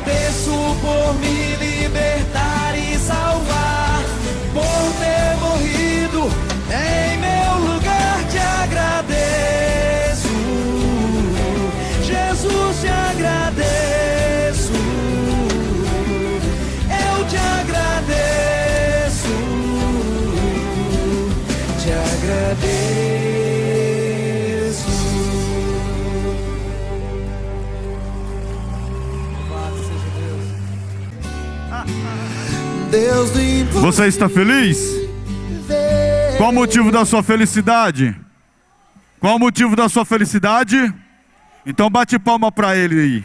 agradeço por me libertar e salvar, por ter morrido em meu lugar. Te agradeço, Jesus, te agradeço. Eu te agradeço, te agradeço. Deus do impossível. Você está feliz? Qual o motivo da sua felicidade? Qual o motivo da sua felicidade? Então bate palma para ele aí.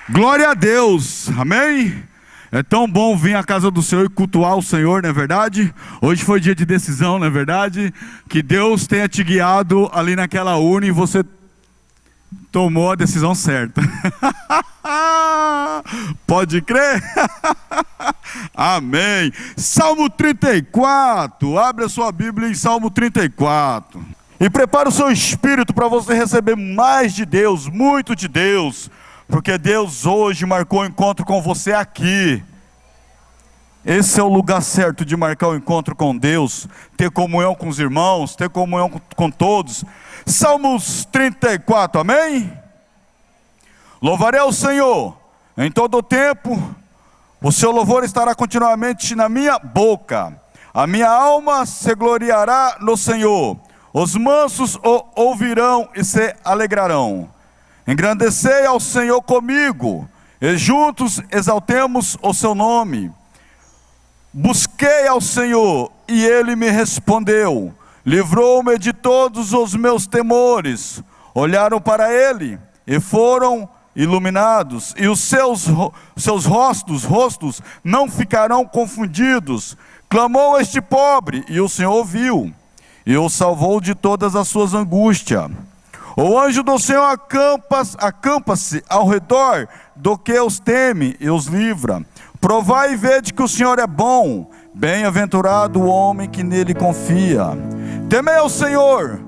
Glória a Deus, amém? É tão bom vir à casa do Senhor e cultuar o Senhor, não é verdade? Hoje foi dia de decisão, não é verdade? Que Deus tenha te guiado ali naquela urna e você tomou a decisão certa. Pode crer? Amém. Salmo 34. Abre a sua Bíblia em Salmo 34. E prepara o seu espírito para você receber mais de Deus, muito de Deus. Porque Deus hoje marcou o encontro com você aqui. Esse é o lugar certo de marcar o encontro com Deus, ter comunhão com os irmãos, ter comunhão com todos. Salmos 34, amém? Louvarei ao Senhor em todo o tempo, o seu louvor estará continuamente na minha boca. A minha alma se gloriará no Senhor, os mansos o ouvirão e se alegrarão. Engrandecei ao Senhor comigo, e juntos exaltemos o seu nome. Busquei ao Senhor, e Ele me respondeu, livrou-me de todos os meus temores. Olharam para Ele, e foram iluminados, e os seus rostos não ficarão confundidos. Clamou este pobre, e o Senhor ouviu, e o salvou de todas as suas angústias. O anjo do Senhor acampa-se ao redor do que os teme e os livra. Provai e vede que o Senhor é bom, bem-aventurado o homem que nele confia. Temei ao Senhor,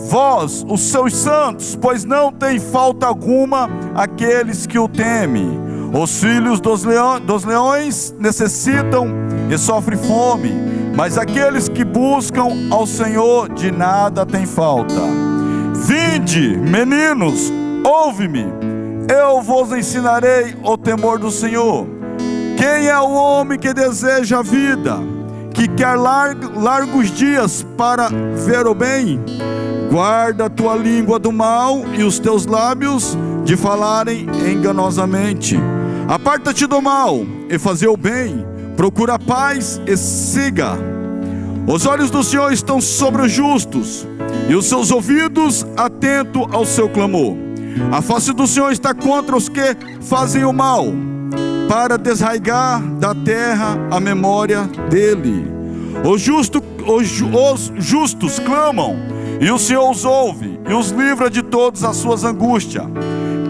vós, os seus santos, pois não tem falta alguma aqueles que o temem. Os filhos dos leões necessitam e sofrem fome, mas aqueles que buscam ao Senhor de nada tem falta. Vinde, meninos, ouve-me, eu vos ensinarei o temor do Senhor. Quem é o homem que deseja a vida, que quer largos dias para ver o bem? Guarda a tua língua do mal e os teus lábios de falarem enganosamente. Aparta-te do mal e faze o bem, procura a paz e siga. Os olhos do Senhor estão sobre os justos, e os seus ouvidos atentos ao seu clamor. A face do Senhor está contra os que fazem o mal, para desraigar da terra a memória dele. Os justos clamam, e o Senhor os ouve, e os livra de todas as suas angústias.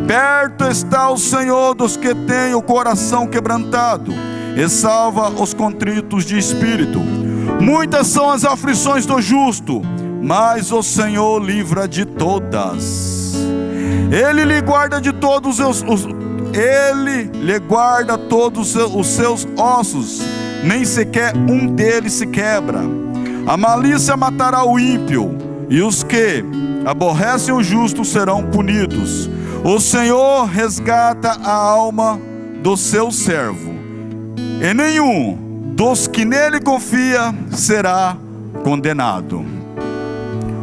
Perto está o Senhor dos que têm o coração quebrantado, e salva os contritos de espírito. Muitas são as aflições do justo, mas o Senhor livra de todas. Ele lhe guarda de todos Ele lhe guarda todos os seus ossos, nem sequer um deles se quebra. A malícia matará o ímpio, e os que aborrecem o justo serão punidos. O Senhor resgata a alma do seu servo, e nenhum dos que nele confia será condenado.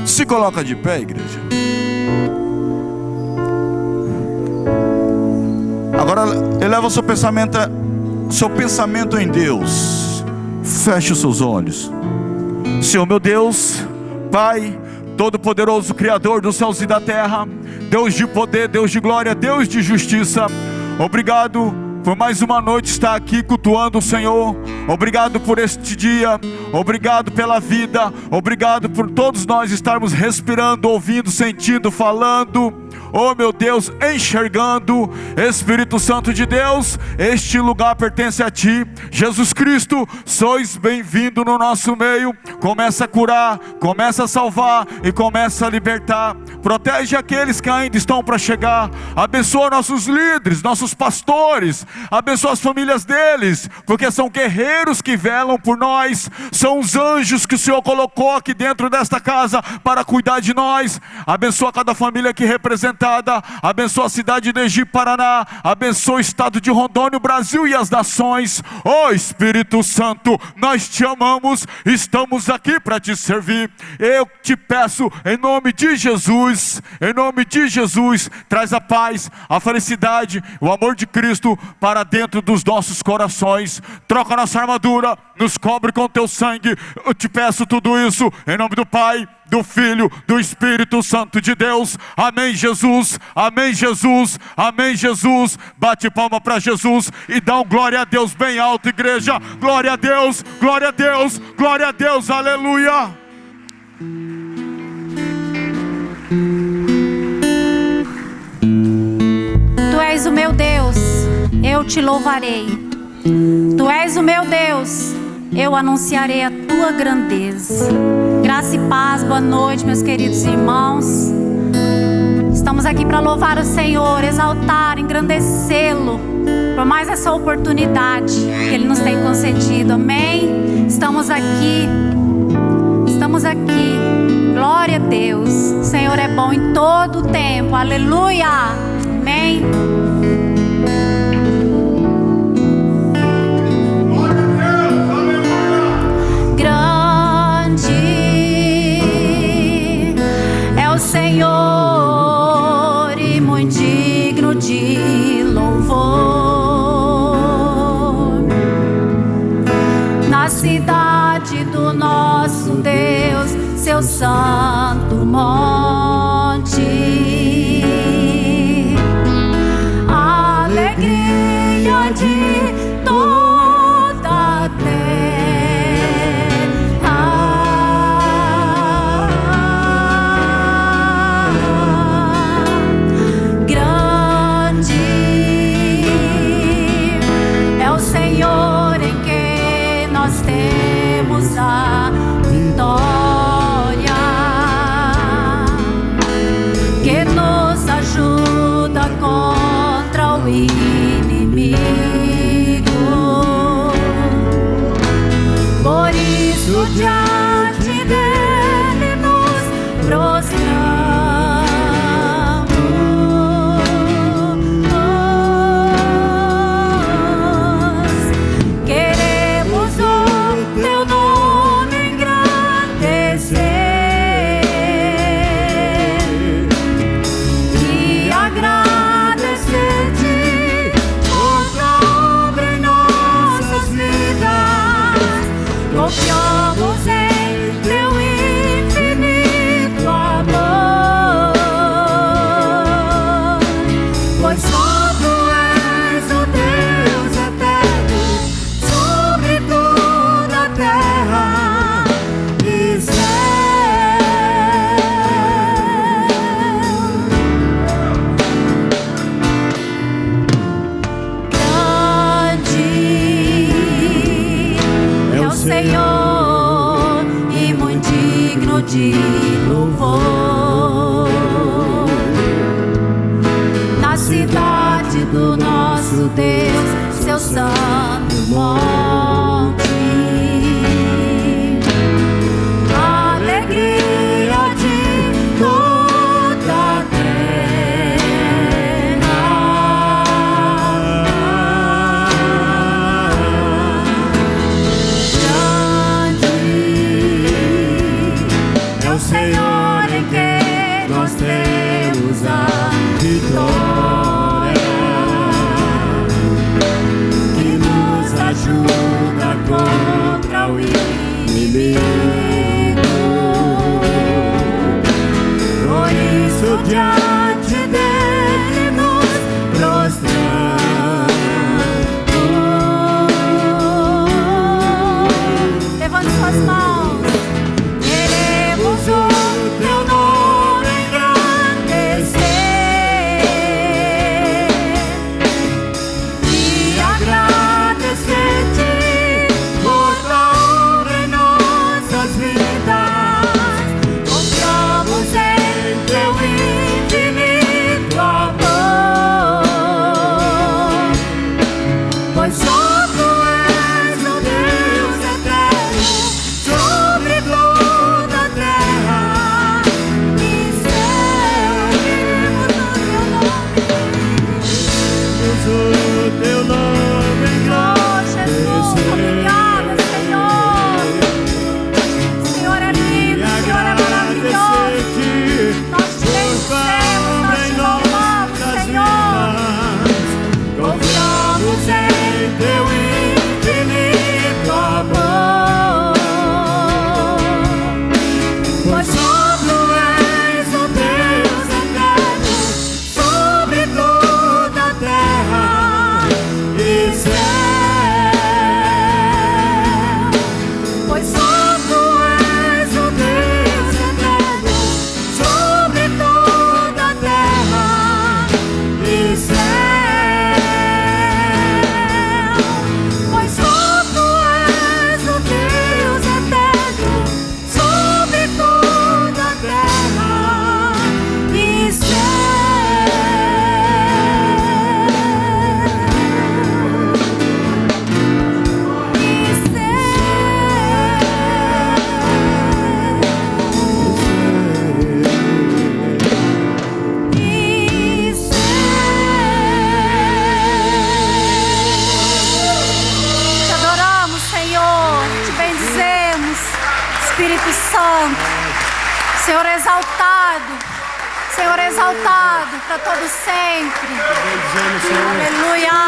Se coloca de pé, igreja. Agora eleva seu pensamento em Deus. Feche os seus olhos. Senhor meu Deus, Pai Todo-Poderoso, Criador dos céus e da terra, Deus de poder, Deus de glória, Deus de justiça, obrigado por mais uma noite estar aqui cultuando o Senhor. Obrigado por este dia, obrigado pela vida, obrigado por todos nós estarmos respirando, ouvindo, sentindo, falando. oh meu Deus, enxergando. Espírito Santo de Deus, este lugar pertence a Ti. Jesus Cristo, sois bem-vindo no nosso meio. Começa a curar, começa a salvar e começa a libertar. Protege aqueles que ainda estão para chegar. Abençoa nossos líderes, nossos pastores. Abençoa as famílias deles, porque são guerreiros que velam por nós. São os anjos que o Senhor colocou aqui dentro desta casa para cuidar de nós. Abençoa cada família aqui representada. Abençoa a cidade de Egito, Paraná. Abençoa o estado de Rondônia, o Brasil e as nações. Oh Espírito Santo, nós te amamos. Estamos aqui para te servir. Eu te peço em nome de Jesus, em nome de Jesus, traz a paz, a felicidade, o amor de Cristo para dentro dos nossos corações. Troca nossa armadura, nos cobre com teu sangue. Eu te peço tudo isso em nome do Pai, do Filho, do Espírito Santo de Deus. Amém, Jesus. Amém, Jesus. Amém, Jesus. Bate palma para Jesus e dá um glória a Deus bem alto, igreja. Glória a Deus, glória a Deus, glória a Deus. Aleluia. Tu és o meu Deus, eu te louvarei. Tu és o meu Deus, eu anunciarei a tua grandeza. Graça e paz, boa noite, meus queridos irmãos. Estamos aqui para louvar o Senhor, exaltar, engrandecê-lo por mais essa oportunidade que Ele nos tem concedido, amém? Estamos aqui, glória a Deus. O Senhor é bom em todo o tempo, aleluia, amém? Senhor, e muito digno de louvor, na cidade do nosso Deus, seu santo monte, a alegria de toda a terra. A vitória que nos ajuda contra o inimigo. Por isso diante dele nos prostramos. Queremos o teu nome e agradecer-te por tua obra em nossas vidas. Confiamos em teu infinito amor, pois só tu és o Deus eterno sobre toda a terra e Senhor, e muito digno de louvor, na cidade do nosso Deus, seu santo monte, a alegria de toda a Senhor em que nós temos a vitória, que nos ajuda contra o inimigo. Por isso diante dele nos prostramos. Levante suas mãos. O teu nome engrandecer Senhor exaltado. Senhor exaltado para todo sempre. Aleluia.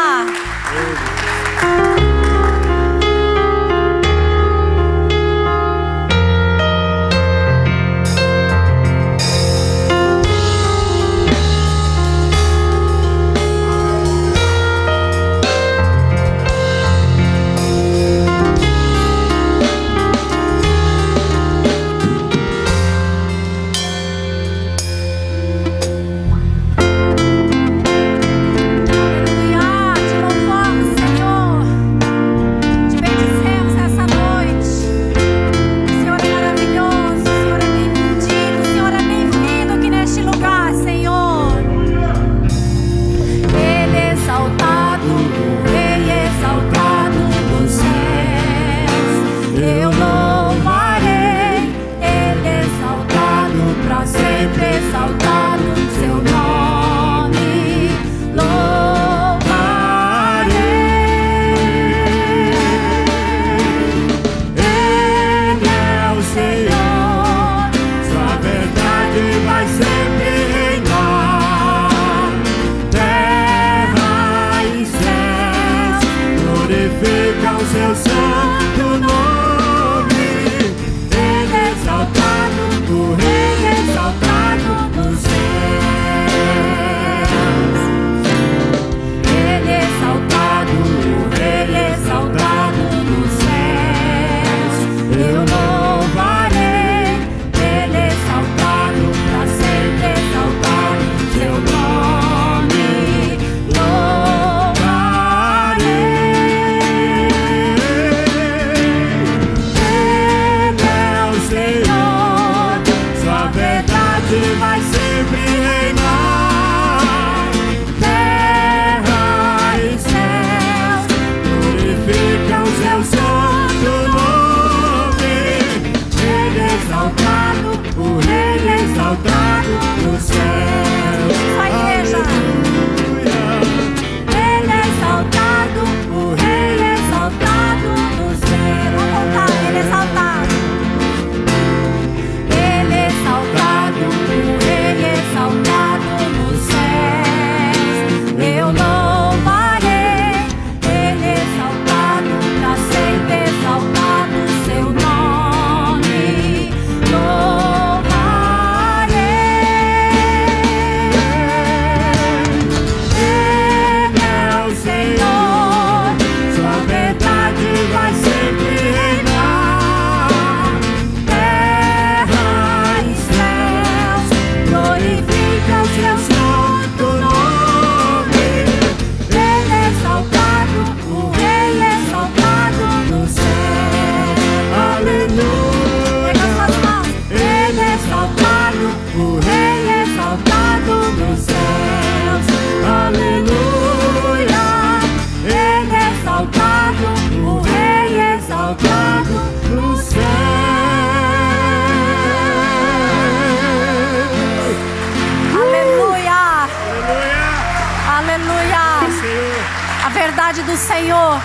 Do Senhor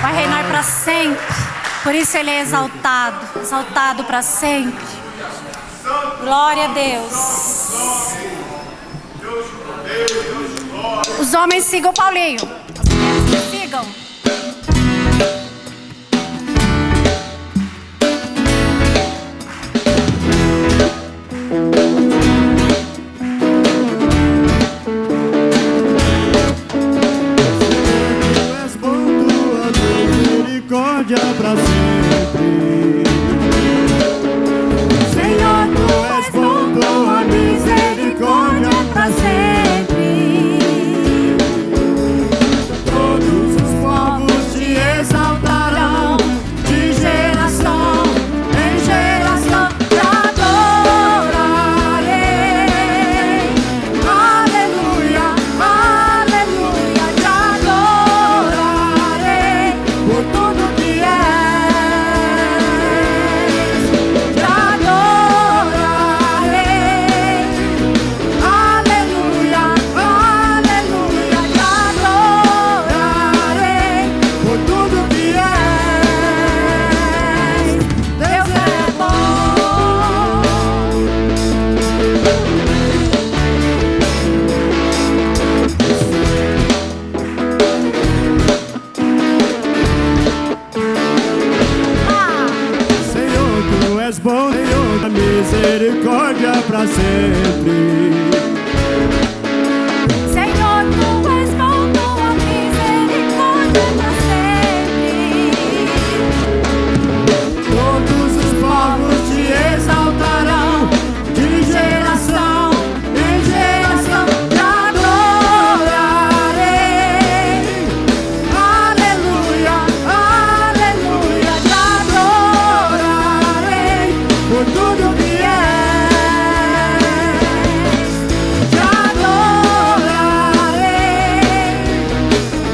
vai reinar para sempre. Por isso Ele é exaltado, exaltado para sempre. Glória a Deus. Os homens sigam Paulinho. As mulheres sigam. Pra sempre, Senhor, tu és bom, tua misericórdia pra sempre. Todos os povos misericórdia pra sempre. Senhor, tu és bom, tua misericórdia pra sempre. Todos os povos te exaltarão, de geração em geração te adorarei. Aleluia, aleluia, te adorarei por tudo que te adorarei.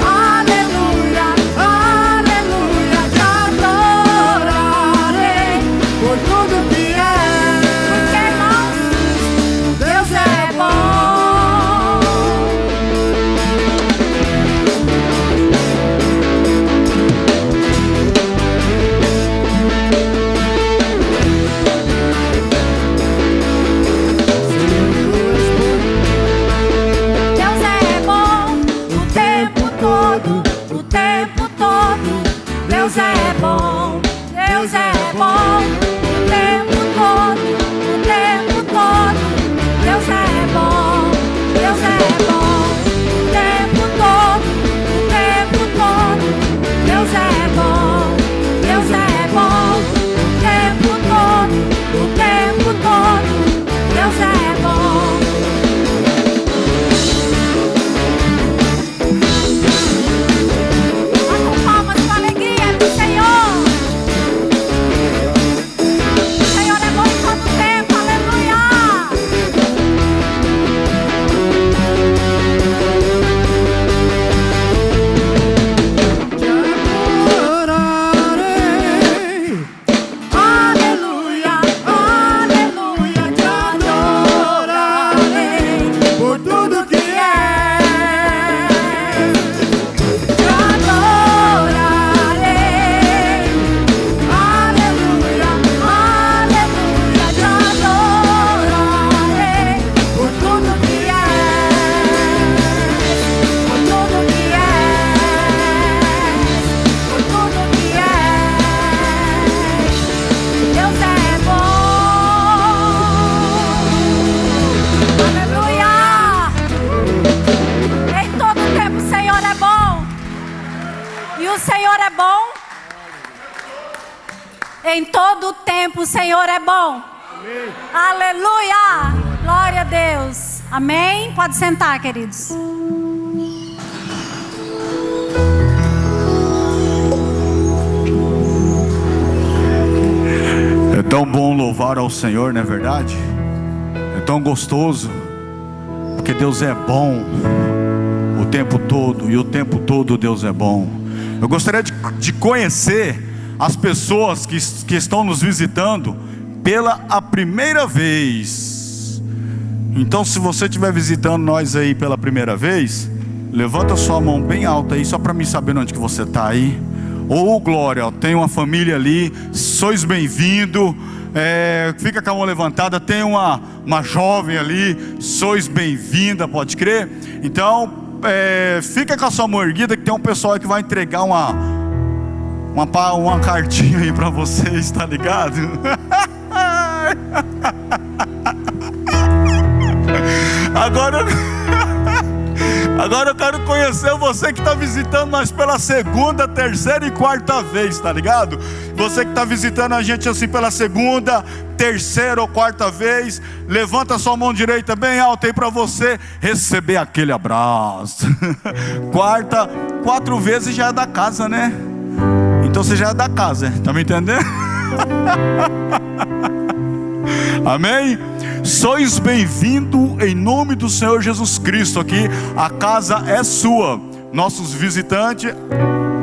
Aleluia, aleluia, te adorarei por tudo que Porque, irmãos, Deus é bom. Deus é bom o tempo todo, o tempo todo. Deus é bom, Deus é bom o tempo todo, o tempo todo. Deus é bom, Deus é bom o tempo todo, o tempo todo. Deus é bom, Deus é bom o tempo todo, o tempo todo. Deus é bom. Batam palmas com alegria pro Senhor. O Senhor é bom em todo tempo, aleluia. Te adorarei. Aleluia, aleluia, te adorarei por tudo que é. Te adorarei. Aleluia, aleluia, te adorarei por tudo que é. Por tudo que é. Por tudo que é. Deus é bom. Aleluia. Em todo tempo o Senhor é bom. E o Senhor é bom. Em todo tempo o Senhor é bom. Aleluia. Glória a Deus. Amém. Pode sentar, queridos. É tão bom louvar ao Senhor, não é verdade? É tão gostoso, porque Deus é bom o tempo todo, e o tempo todo Deus é bom. Eu gostaria de conhecer as pessoas que estão nos visitando pela a primeira vez. Então, se você estiver visitando nós aí pela primeira vez, levanta sua mão bem alta aí, só para mim saber onde que você está aí. Ô glória, ó, tem uma família ali, sois bem-vindo. Fica com a mão levantada, tem uma jovem ali, sois bem-vinda, pode crer. Então, fica com a sua mão erguida, que tem um pessoal aí que vai entregar uma cartinha aí para vocês, tá ligado? Agora eu quero conhecer você que está visitando nós pela segunda, terceira e quarta vez, tá ligado? Você que está visitando a gente assim pela segunda, terceira ou quarta vez, levanta a sua mão direita bem alta aí para você receber aquele abraço. 4 vezes já é da casa, né? Então você já é da casa, tá me entendendo? Amém? Sois bem-vindo em nome do Senhor Jesus Cristo aqui. A casa é sua. Nossos visitantes,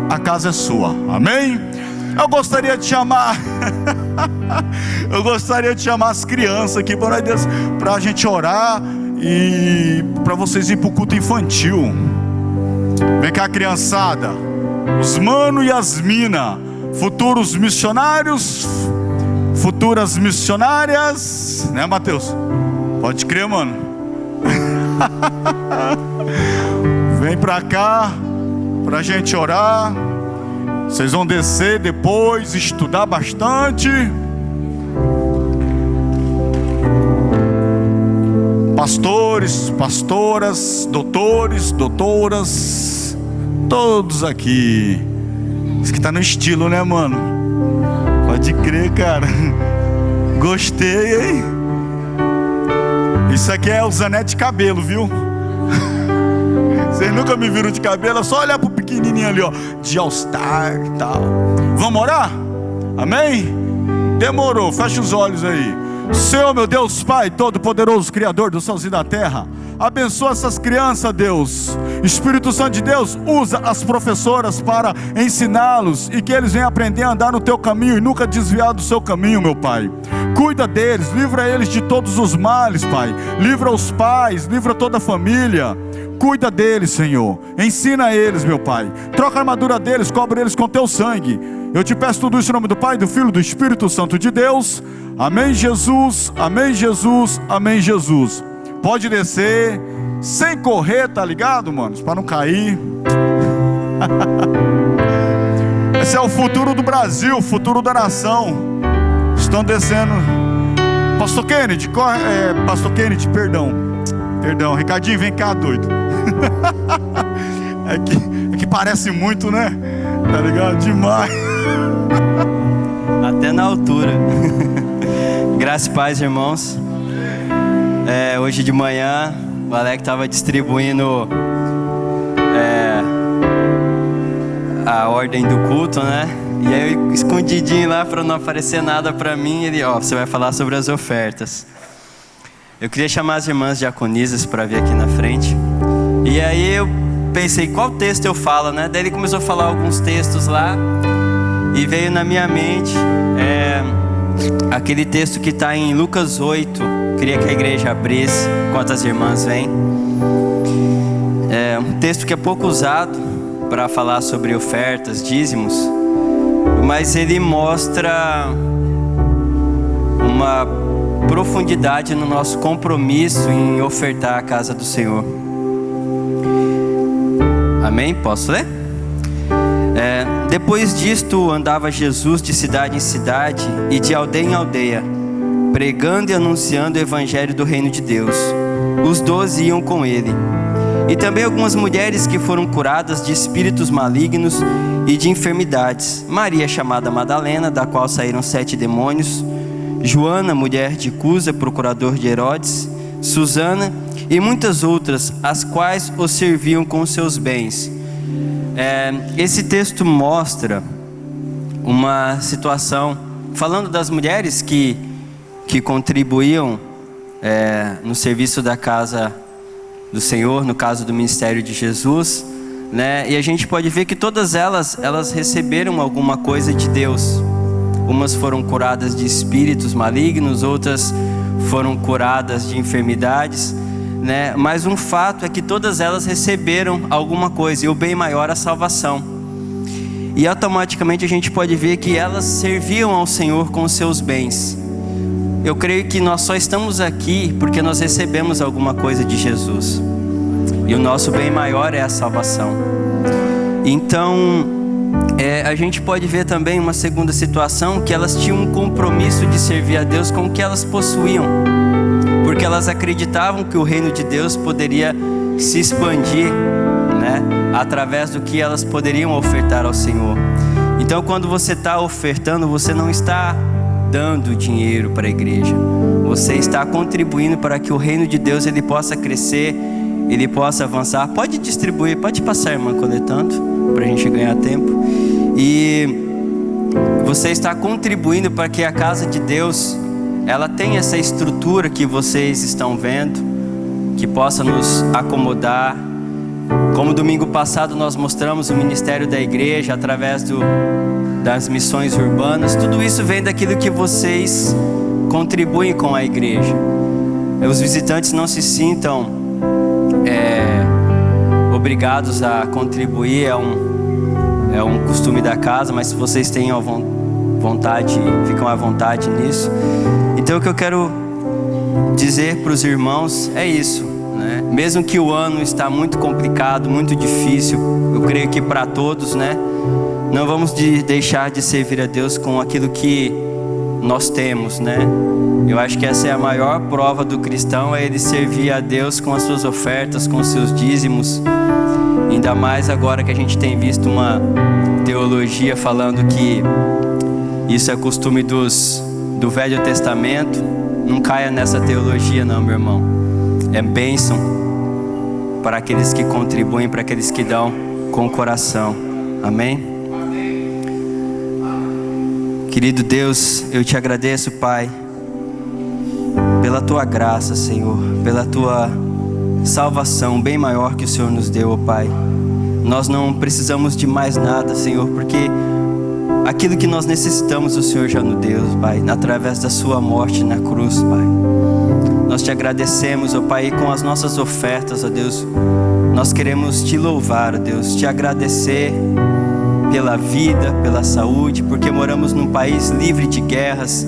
a casa é sua. Amém? Eu gostaria de chamar as crianças aqui para a gente orar e para vocês ir para o culto infantil. Vem cá, criançada. Os mano e as mina, futuros missionários, futuras missionárias, né, Mateus? Pode crer, mano. Vem pra cá pra gente orar. Vocês vão descer depois, estudar bastante. pastores, pastoras, doutores, doutoras, todos aqui. Isso que tá no estilo, né, mano? Pode crer, cara. Gostei, hein? Isso aqui é o Zanete de cabelo, viu? Vocês nunca me viram de cabelo, é só olhar pro pequenininho ali, ó, de All Star e tal. Vamos orar? Amém? Demorou, fecha os olhos aí. Senhor, meu Deus, Pai Todo-Poderoso, Criador dos céus e da terra, abençoa essas crianças, Deus. Espírito Santo de Deus, usa as professoras para ensiná-los e que eles venham aprender a andar no teu caminho e nunca desviar do seu caminho, meu Pai. Cuida deles, livra eles de todos os males, Pai. Livra os pais, livra toda a família. Cuida deles, Senhor. Ensina eles, meu Pai. Troca a armadura deles, cobre eles com teu sangue. Eu te peço tudo isso em nome do Pai, do Filho e do Espírito Santo de Deus. Amém, Jesus. Amém, Jesus. Amém, Jesus. Pode descer sem correr, tá ligado, manos? Para não cair. Esse é o futuro do Brasil, o futuro da nação. Estão descendo. Pastor Kennedy, Pastor Kennedy, perdão, Ricardinho, vem cá, doido. É que parece muito, né? Tá ligado? Demais. Até na altura. Graças e paz, irmãos. Hoje de manhã o Alec estava distribuindo a ordem do culto, né? E aí eu escondidinho lá para não aparecer nada para mim. Ele, você vai falar sobre as ofertas. Eu queria chamar as irmãs diaconisas para vir aqui na frente. E aí eu pensei, qual texto eu falo, né? Daí ele começou a falar alguns textos lá. E veio na minha mente aquele texto que está em Lucas 8. Queria que a igreja abrisse, enquanto as irmãs vêm. É um texto que é pouco usado para falar sobre ofertas, dízimos. Mas ele mostra uma profundidade no nosso compromisso em ofertar a casa do Senhor. Amém? Posso ler? Depois disto andava Jesus de cidade em cidade e de aldeia em aldeia, pregando e anunciando o evangelho do reino de Deus. Os 12 iam com ele. E também algumas mulheres que foram curadas de espíritos malignos e de enfermidades. Maria, chamada Madalena, da qual saíram 7 demônios. Joana, mulher de Cusa, procurador de Herodes. Susana e muitas outras, as quais o serviam com seus bens. Esse texto mostra uma situação, falando das mulheres que contribuíam no serviço da casa do Senhor, no caso do ministério de Jesus, né? E a gente pode ver que todas elas receberam alguma coisa de Deus. Umas foram curadas de espíritos malignos, outras foram curadas de enfermidades, né? Mas um fato é que todas elas receberam alguma coisa, e o bem maior é a salvação. E automaticamente a gente pode ver que elas serviam ao Senhor com os seus bens. Eu creio que nós só estamos aqui porque nós recebemos alguma coisa de Jesus. E o nosso bem maior é a salvação. Então, a gente pode ver também uma segunda situação, que elas tinham um compromisso de servir a Deus com o que elas possuíam. Porque elas acreditavam que o reino de Deus poderia se expandir, né, através do que elas poderiam ofertar ao Senhor. Então, quando você está ofertando, você não está dando dinheiro para a igreja. Você está contribuindo para que o reino de Deus ele possa crescer, ele possa avançar. Pode distribuir, pode passar, irmã, coletando, para a gente ganhar tempo. E você está contribuindo para que a casa de Deus ela tenha essa estrutura que vocês estão vendo, que possa nos acomodar. Como domingo passado nós mostramos o ministério da igreja através das missões urbanas. Tudo isso vem daquilo que vocês contribuem com a igreja. Os visitantes não se sintam obrigados a contribuir, é um costume da casa, mas se vocês têm vontade, ficam à vontade nisso. Então o que eu quero dizer para os irmãos é isso, né? Mesmo que o ano está muito complicado, muito difícil, eu creio que para todos, né? Não vamos deixar de servir a Deus com aquilo que nós temos, né? Eu acho que essa é a maior prova do cristão, é ele servir a Deus com as suas ofertas, com os seus dízimos. Ainda mais agora que a gente tem visto uma teologia falando que isso é costume do Velho Testamento. Não caia nessa teologia não, meu irmão. É bênção para aqueles que contribuem, para aqueles que dão com o coração. Amém? Querido Deus, eu te agradeço, Pai, pela tua graça, Senhor, pela tua salvação bem maior que o Senhor nos deu, ó Pai. Nós não precisamos de mais nada, Senhor, porque aquilo que nós necessitamos o Senhor já nos deu, Pai, através da sua morte na cruz, Pai. Nós te agradecemos, ó Pai, e com as nossas ofertas, ó Deus, nós queremos te louvar, ó Deus, te agradecer pela vida, pela saúde, porque moramos num país livre de guerras,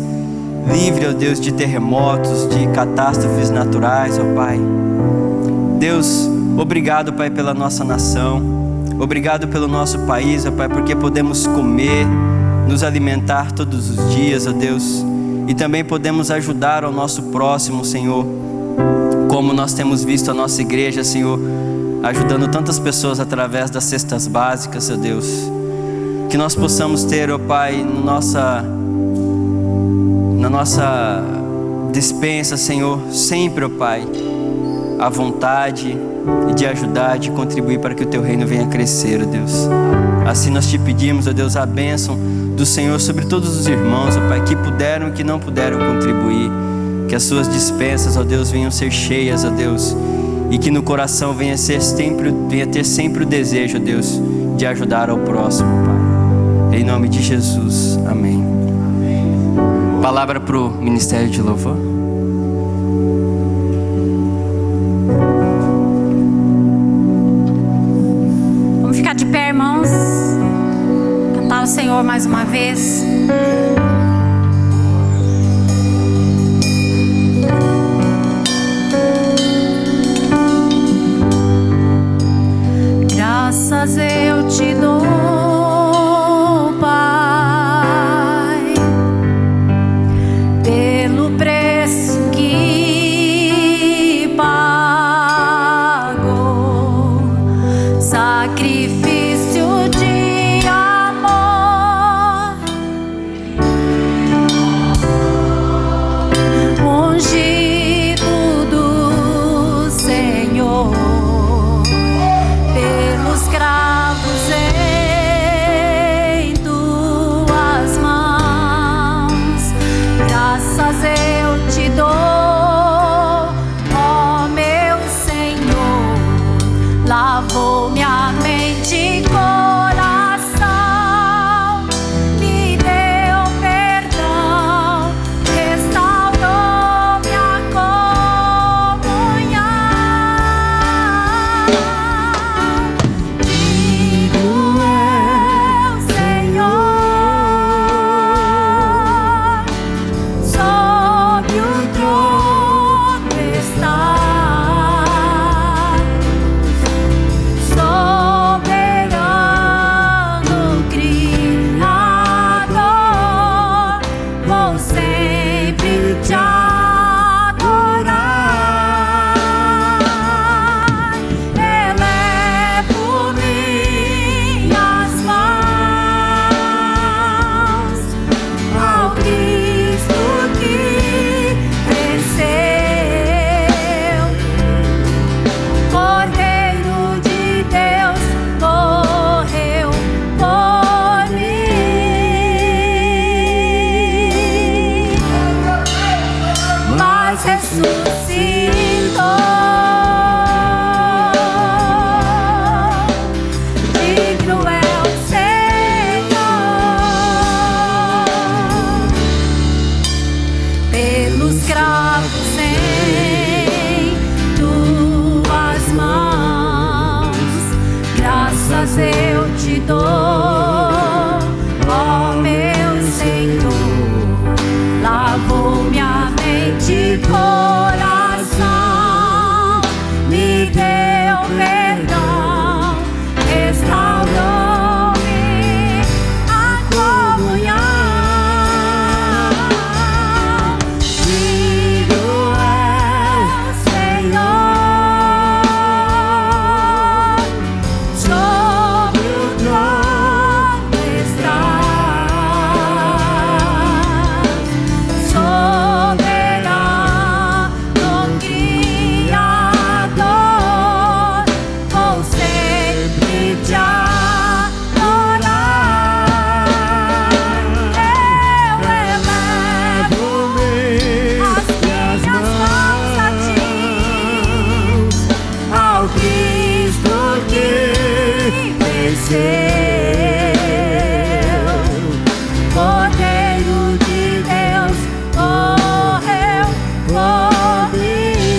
livre, ó Deus, de terremotos, de catástrofes naturais, ó Pai. Deus, obrigado, Pai, pela nossa nação, obrigado pelo nosso país, ó Pai, porque podemos comer, nos alimentar todos os dias, ó Deus, e também podemos ajudar ao nosso próximo, Senhor, como nós temos visto a nossa igreja, Senhor, ajudando tantas pessoas através das cestas básicas, ó Deus. Que nós possamos ter, ó Pai, na nossa despensa, Senhor, sempre, ó Pai, a vontade de ajudar, de contribuir para que o Teu reino venha crescer, ó Deus. Assim nós te pedimos, ó Deus, a bênção do Senhor sobre todos os irmãos, ó Pai, que puderam e que não puderam contribuir. Que as suas dispensas, ó Deus, venham ser cheias, ó Deus, e que no coração venha ter sempre o desejo, ó Deus, de ajudar ao próximo, Pai. Em nome de Jesus, amém. Palavra para o Ministério de Louvor. Vamos ficar de pé, irmãos. Cantar o Senhor mais uma vez. Graças eu te dou, Pai, pelo preço que pagou, sacrifício de amor, ungido do Senhor, pelos cravos em tuas mãos. Graças eu te dou, ó meu Senhor. Lavou minha mente e coração, me deu perdão, restaurou minha comunhão. Digno é o Senhor, sob o trono está, soberano Criador, vou sempre te adorar. Elevo minhas mãos ao Cristo que venceu, Cordeiro de Deus, morreu por mim, mas ressuscitou. Digno é o Senhor, pelos cravos em tuas mãos. Graças eu te dou, ó meu Senhor. Lavou minha mente e coração, Cordeiro de Deus morreu por mim,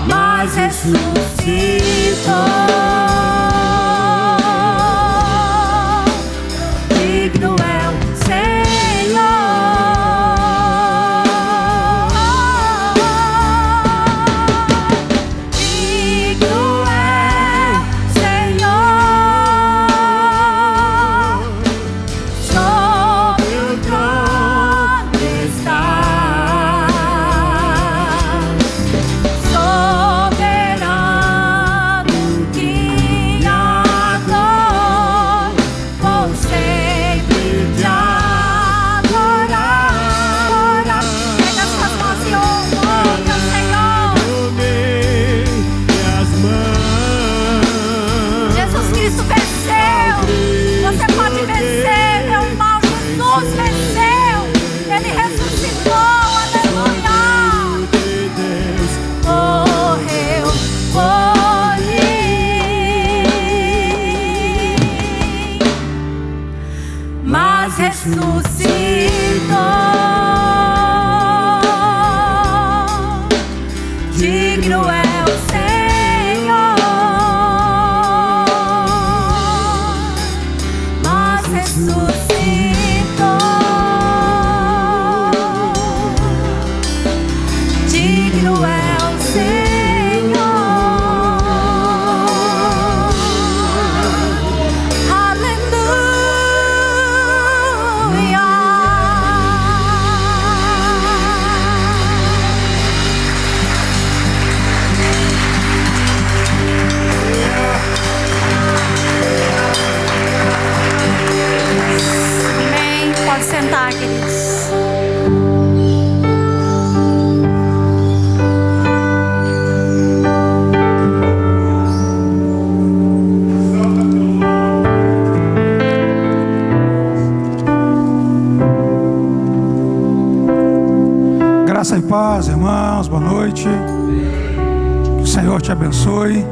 mas ressuscitou. Digno é o Senhor, mas ressuscitou. Digno é o Senhor. Pode sentar, queridos. Graça e paz, irmãos, boa noite. Que o Senhor te abençoe.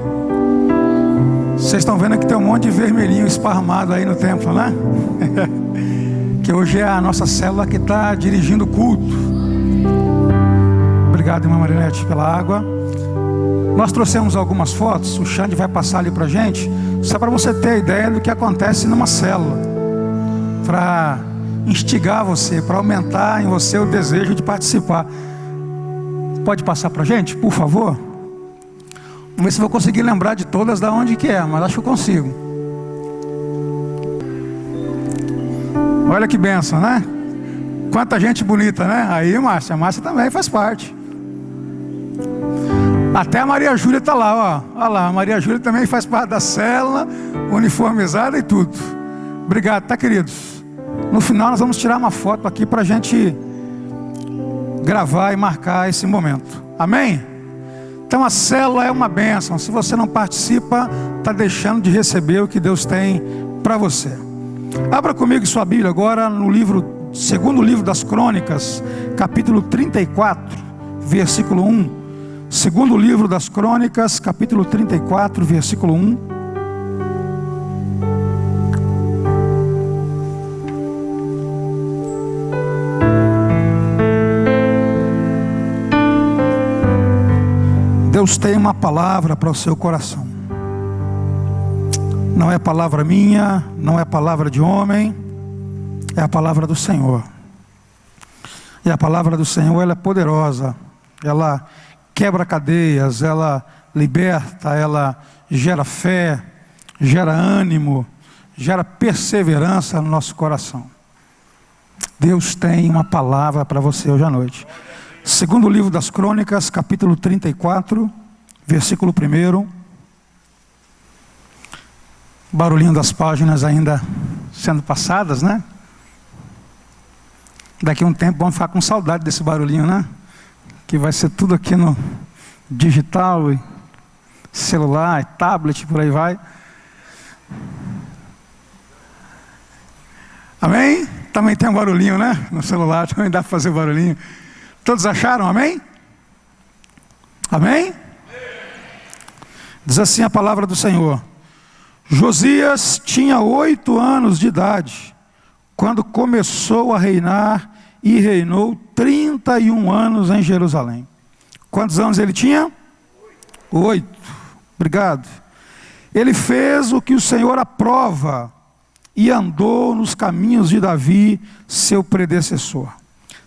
Vocês estão vendo que tem um monte de vermelhinho esparramado aí no templo, né? Que hoje é a nossa célula que está dirigindo o culto. Obrigado, irmã Marinete, pela água. Nós trouxemos algumas fotos, o Xande vai passar ali pra gente, só para você ter ideia do que acontece numa célula, para instigar você, para aumentar em você o desejo de participar. Pode passar pra gente, por favor? Vamos ver se vou conseguir lembrar de todas da onde que é, mas acho que eu consigo. Olha que bênção, né? Quanta gente bonita, né? Aí, Márcia, a Márcia também faz parte. Até a Maria Júlia está lá, ó. Olha lá, a Maria Júlia também faz parte da célula, uniformizada e tudo. Obrigado, tá, queridos? No final nós vamos tirar uma foto aqui para a gente gravar e marcar esse momento. Amém? Então a célula é uma bênção. Se você não participa, está deixando de receber o que Deus tem para você. Abra comigo sua Bíblia agora no segundo livro das Crônicas, capítulo 34, versículo 1. Segundo livro das Crônicas, capítulo 34, versículo 1. Deus tem uma palavra para o seu coração. Não é palavra minha, não é palavra de homem, é a palavra do Senhor. E a palavra do Senhor, ela é poderosa, ela quebra cadeias, ela liberta, ela gera fé, gera ânimo, gera perseverança no nosso coração. Deus tem uma palavra para você hoje à noite. Segundo livro das Crônicas, capítulo 34, versículo 1. Barulhinho das páginas ainda sendo passadas, né? Daqui a um tempo vamos ficar com saudade desse barulhinho, né? Que vai ser tudo aqui no digital, e celular, e tablet, por aí vai. Amém? Também tem um barulhinho, né? No celular também dá para fazer barulhinho. Todos acharam? Amém? Amém? Diz assim a palavra do Senhor: Josias tinha 8 anos de idade quando começou a reinar e reinou 31 anos em Jerusalém. Quantos anos ele tinha? 8. Obrigado. Ele fez o que o Senhor aprova e andou nos caminhos de Davi, seu predecessor,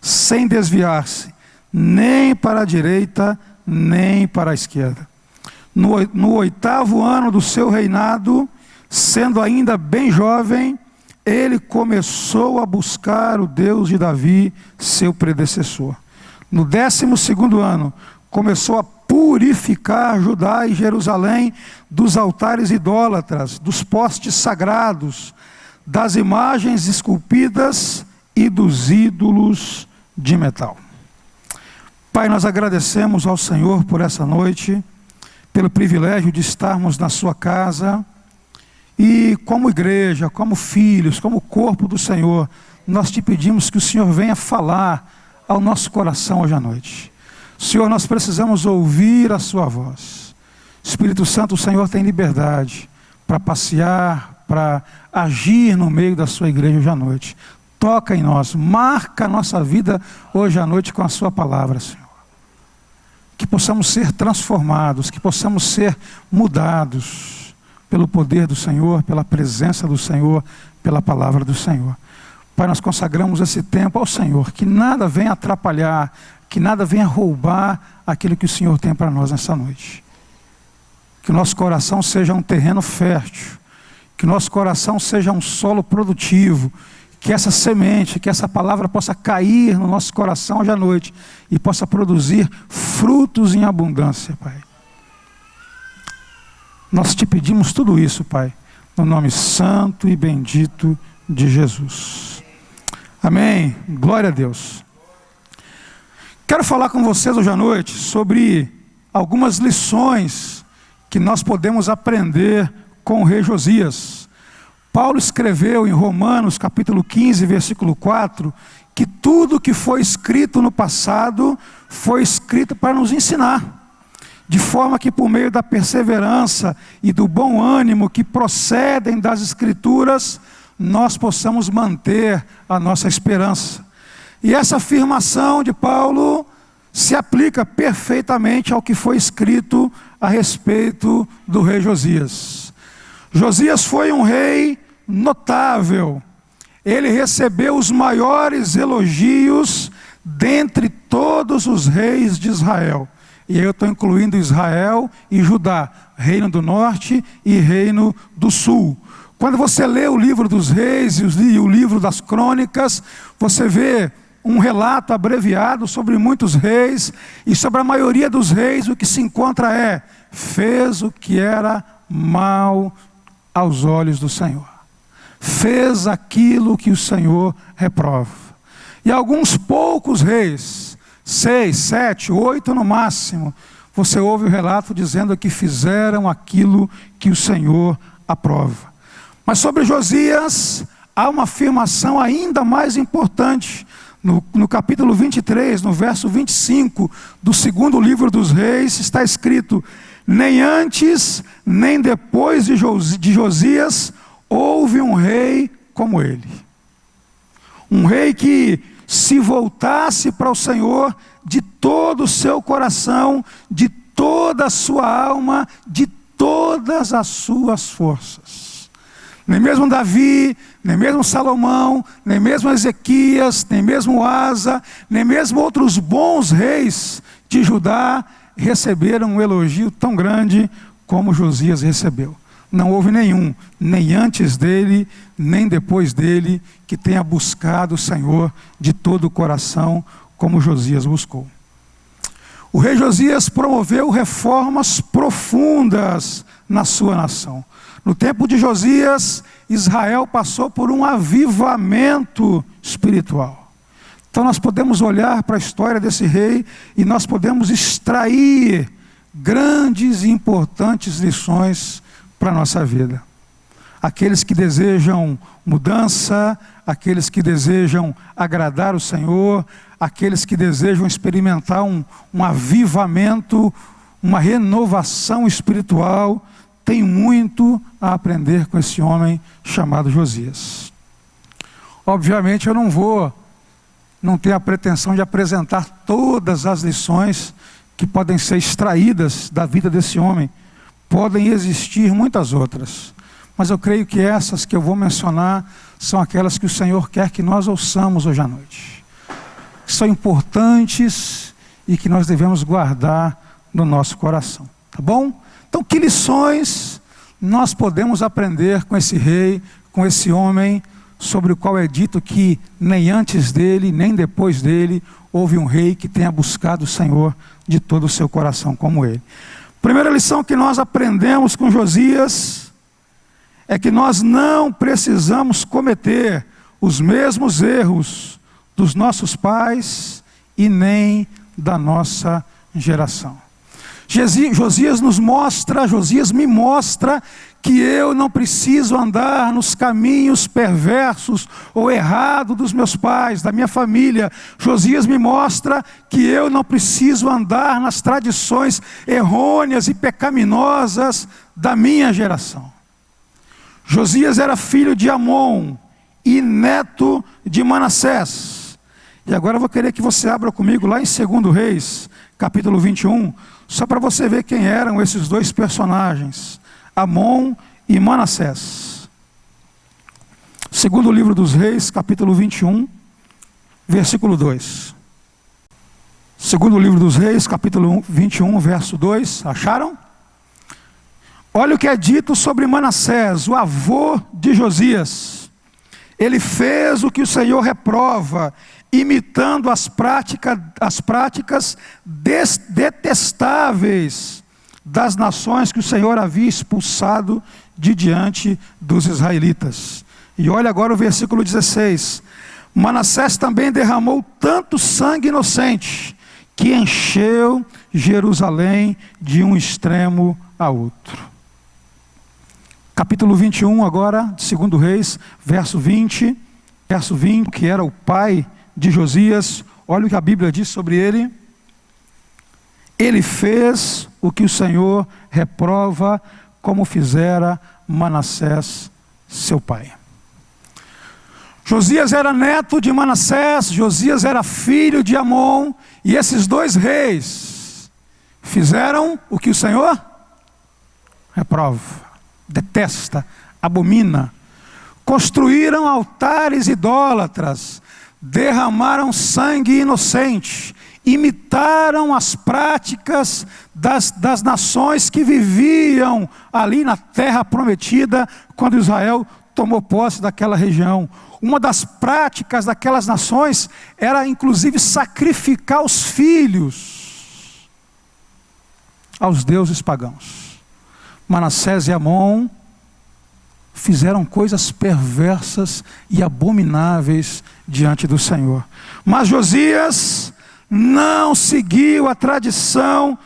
sem desviar-se, nem para a direita, nem para a esquerda. No 8º ano do seu reinado, sendo ainda bem jovem, ele começou a buscar o Deus de Davi, seu predecessor. No 12º ano, começou a purificar Judá e Jerusalém dos altares idólatras, dos postes sagrados, das imagens esculpidas e dos ídolos de metal. Pai, nós agradecemos ao Senhor por essa noite, pelo privilégio de estarmos na sua casa e como igreja, como filhos, como corpo do Senhor, nós te pedimos que o Senhor venha falar ao nosso coração hoje à noite. Senhor, nós precisamos ouvir a sua voz. Espírito Santo, o Senhor tem liberdade para passear, para agir no meio da sua igreja hoje à noite. Toca em nós, marca a nossa vida hoje à noite com a sua palavra, Senhor. Que possamos ser transformados, que possamos ser mudados pelo poder do Senhor, pela presença do Senhor, pela palavra do Senhor. Pai, nós consagramos esse tempo ao Senhor, que nada venha atrapalhar, que nada venha roubar aquilo que o Senhor tem para nós nessa noite. Que o nosso coração seja um terreno fértil, que o nosso coração seja um solo produtivo, que essa semente, que essa palavra possa cair no nosso coração hoje à noite e possa produzir frutos em abundância, Pai. Nós te pedimos tudo isso, Pai, no nome santo e bendito de Jesus. Amém. Glória a Deus. Quero falar com vocês hoje à noite sobre algumas lições que nós podemos aprender com o rei Josias. Paulo escreveu em Romanos capítulo 15, versículo 4, que tudo que foi escrito no passado foi escrito para nos ensinar, de forma que por meio da perseverança e do bom ânimo que procedem das Escrituras, nós possamos manter a nossa esperança. E essa afirmação de Paulo se aplica perfeitamente ao que foi escrito a respeito do rei Josias. Josias foi um rei notável. Ele recebeu os maiores elogios dentre todos os reis de Israel. E eu estou incluindo Israel e Judá, reino do norte e reino do sul. Quando você lê o livro dos reis e o livro das crônicas, você vê um relato abreviado sobre muitos reis, e sobre a maioria dos reis o que se encontra é: fez o que era mal aos olhos do Senhor, fez aquilo que o Senhor reprova. E alguns poucos reis, 6, 7, 8 no máximo, você ouve o relato dizendo que fizeram aquilo que o Senhor aprova. Mas sobre Josias há uma afirmação ainda mais importante. No capítulo 23, no verso 25 do 2º livro dos reis, está escrito: nem antes, nem depois de Josias, houve um rei como ele. Um rei que se voltasse para o Senhor de todo o seu coração, de toda a sua alma, de todas as suas forças. Nem mesmo Davi, nem mesmo Salomão, nem mesmo Ezequias, nem mesmo Asa, nem mesmo outros bons reis de Judá receberam um elogio tão grande como Josias recebeu. Não houve nenhum, nem antes dele, nem depois dele, que tenha buscado o Senhor de todo o coração como Josias buscou. O rei Josias promoveu reformas profundas na sua nação. No tempo de Josias, Israel passou por um avivamento espiritual. Então nós podemos olhar para a história desse rei e nós podemos extrair grandes e importantes lições para a nossa vida. Aqueles que desejam mudança, aqueles que desejam agradar o Senhor, aqueles que desejam experimentar um avivamento, uma renovação espiritual. Tenho muito a aprender com esse homem chamado Josias. Obviamente eu não tenho a pretensão de apresentar todas as lições que podem ser extraídas da vida desse homem. Podem existir muitas outras, mas eu creio que essas que eu vou mencionar são aquelas que o Senhor quer que nós ouçamos hoje à noite, que são importantes e que nós devemos guardar no nosso coração, tá bom? Então, que lições nós podemos aprender com esse rei, com esse homem, sobre o qual é dito que nem antes dele, nem depois dele, houve um rei que tenha buscado o Senhor de todo o seu coração como ele. Primeira lição que nós aprendemos com Josias é que nós não precisamos cometer os mesmos erros dos nossos pais e nem da nossa geração. Josias me mostra que eu não preciso andar nos caminhos perversos ou errados dos meus pais, da minha família. Josias me mostra que eu não preciso andar nas tradições errôneas e pecaminosas da minha geração. Josias era filho de Amon e neto de Manassés. E agora eu vou querer que você abra comigo lá em 2 Reis, capítulo 21, só para você ver quem eram esses dois personagens, Amon e Manassés. Segundo livro dos Reis, capítulo 21, versículo 2. Segundo livro dos Reis, capítulo 21, verso 2. Acharam? Olha o que é dito sobre Manassés, o avô de Josias. Ele fez o que o Senhor reprova, imitando as práticas detestáveis das nações que o Senhor havia expulsado de diante dos israelitas. E olha agora o versículo 16. Manassés também derramou tanto sangue inocente, que encheu Jerusalém de um extremo a outro. Capítulo 21 agora, de 2 Reis, verso 20, que era o pai de Josias. Olha o que a Bíblia diz sobre ele. Ele fez o que o Senhor reprova, como fizera Manassés, seu pai. Josias era neto de Manassés, Josias era filho de Amon, e esses dois reis fizeram o que o Senhor reprova, detesta, abomina. Construíram altares idólatras, derramaram sangue inocente, imitaram as práticas das nações que viviam ali na terra prometida, quando Israel tomou posse daquela região. Uma das práticas daquelas nações era inclusive sacrificar os filhos aos deuses pagãos. Manassés e Amon fizeram coisas perversas e abomináveis diante do Senhor. Mas Josias não seguiu a tradição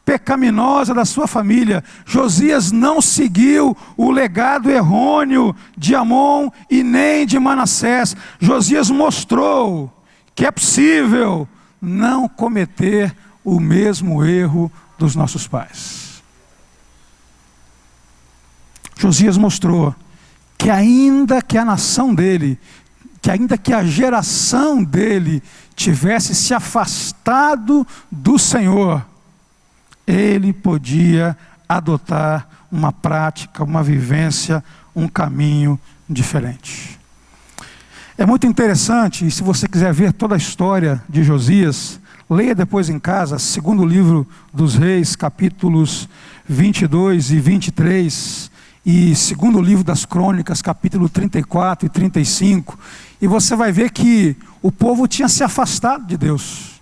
pecaminosa da sua família. Josias não seguiu o legado errôneo de Amon e nem de Manassés. Josias mostrou que é possível não cometer o mesmo erro dos nossos pais. Josias mostrou que ainda que a nação dele, que ainda que a geração dele tivesse se afastado do Senhor, ele podia adotar uma prática, uma vivência, um caminho diferente. É muito interessante, e se você quiser ver toda a história de Josias, leia depois em casa, 2º livro dos Reis, capítulos 22 e 23, e 2º livro das Crônicas, capítulo 34 e 35, e você vai ver que o povo tinha se afastado de Deus.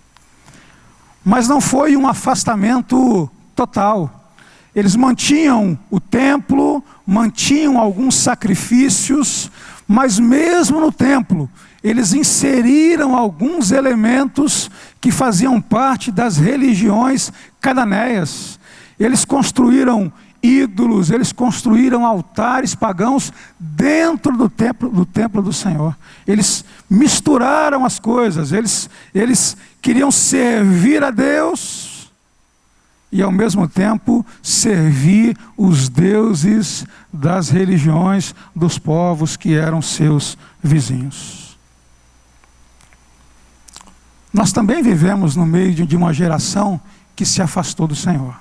Mas não foi um afastamento total. Eles mantinham o templo, mantinham alguns sacrifícios, mas mesmo no templo, eles inseriram alguns elementos que faziam parte das religiões cananeias. Eles construíram ídolos, eles construíram altares pagãos dentro do templo do Senhor. Eles misturaram as coisas, eles queriam servir a Deus e ao mesmo tempo servir os deuses das religiões dos povos que eram seus vizinhos. Nós também vivemos no meio de uma geração que se afastou do Senhor.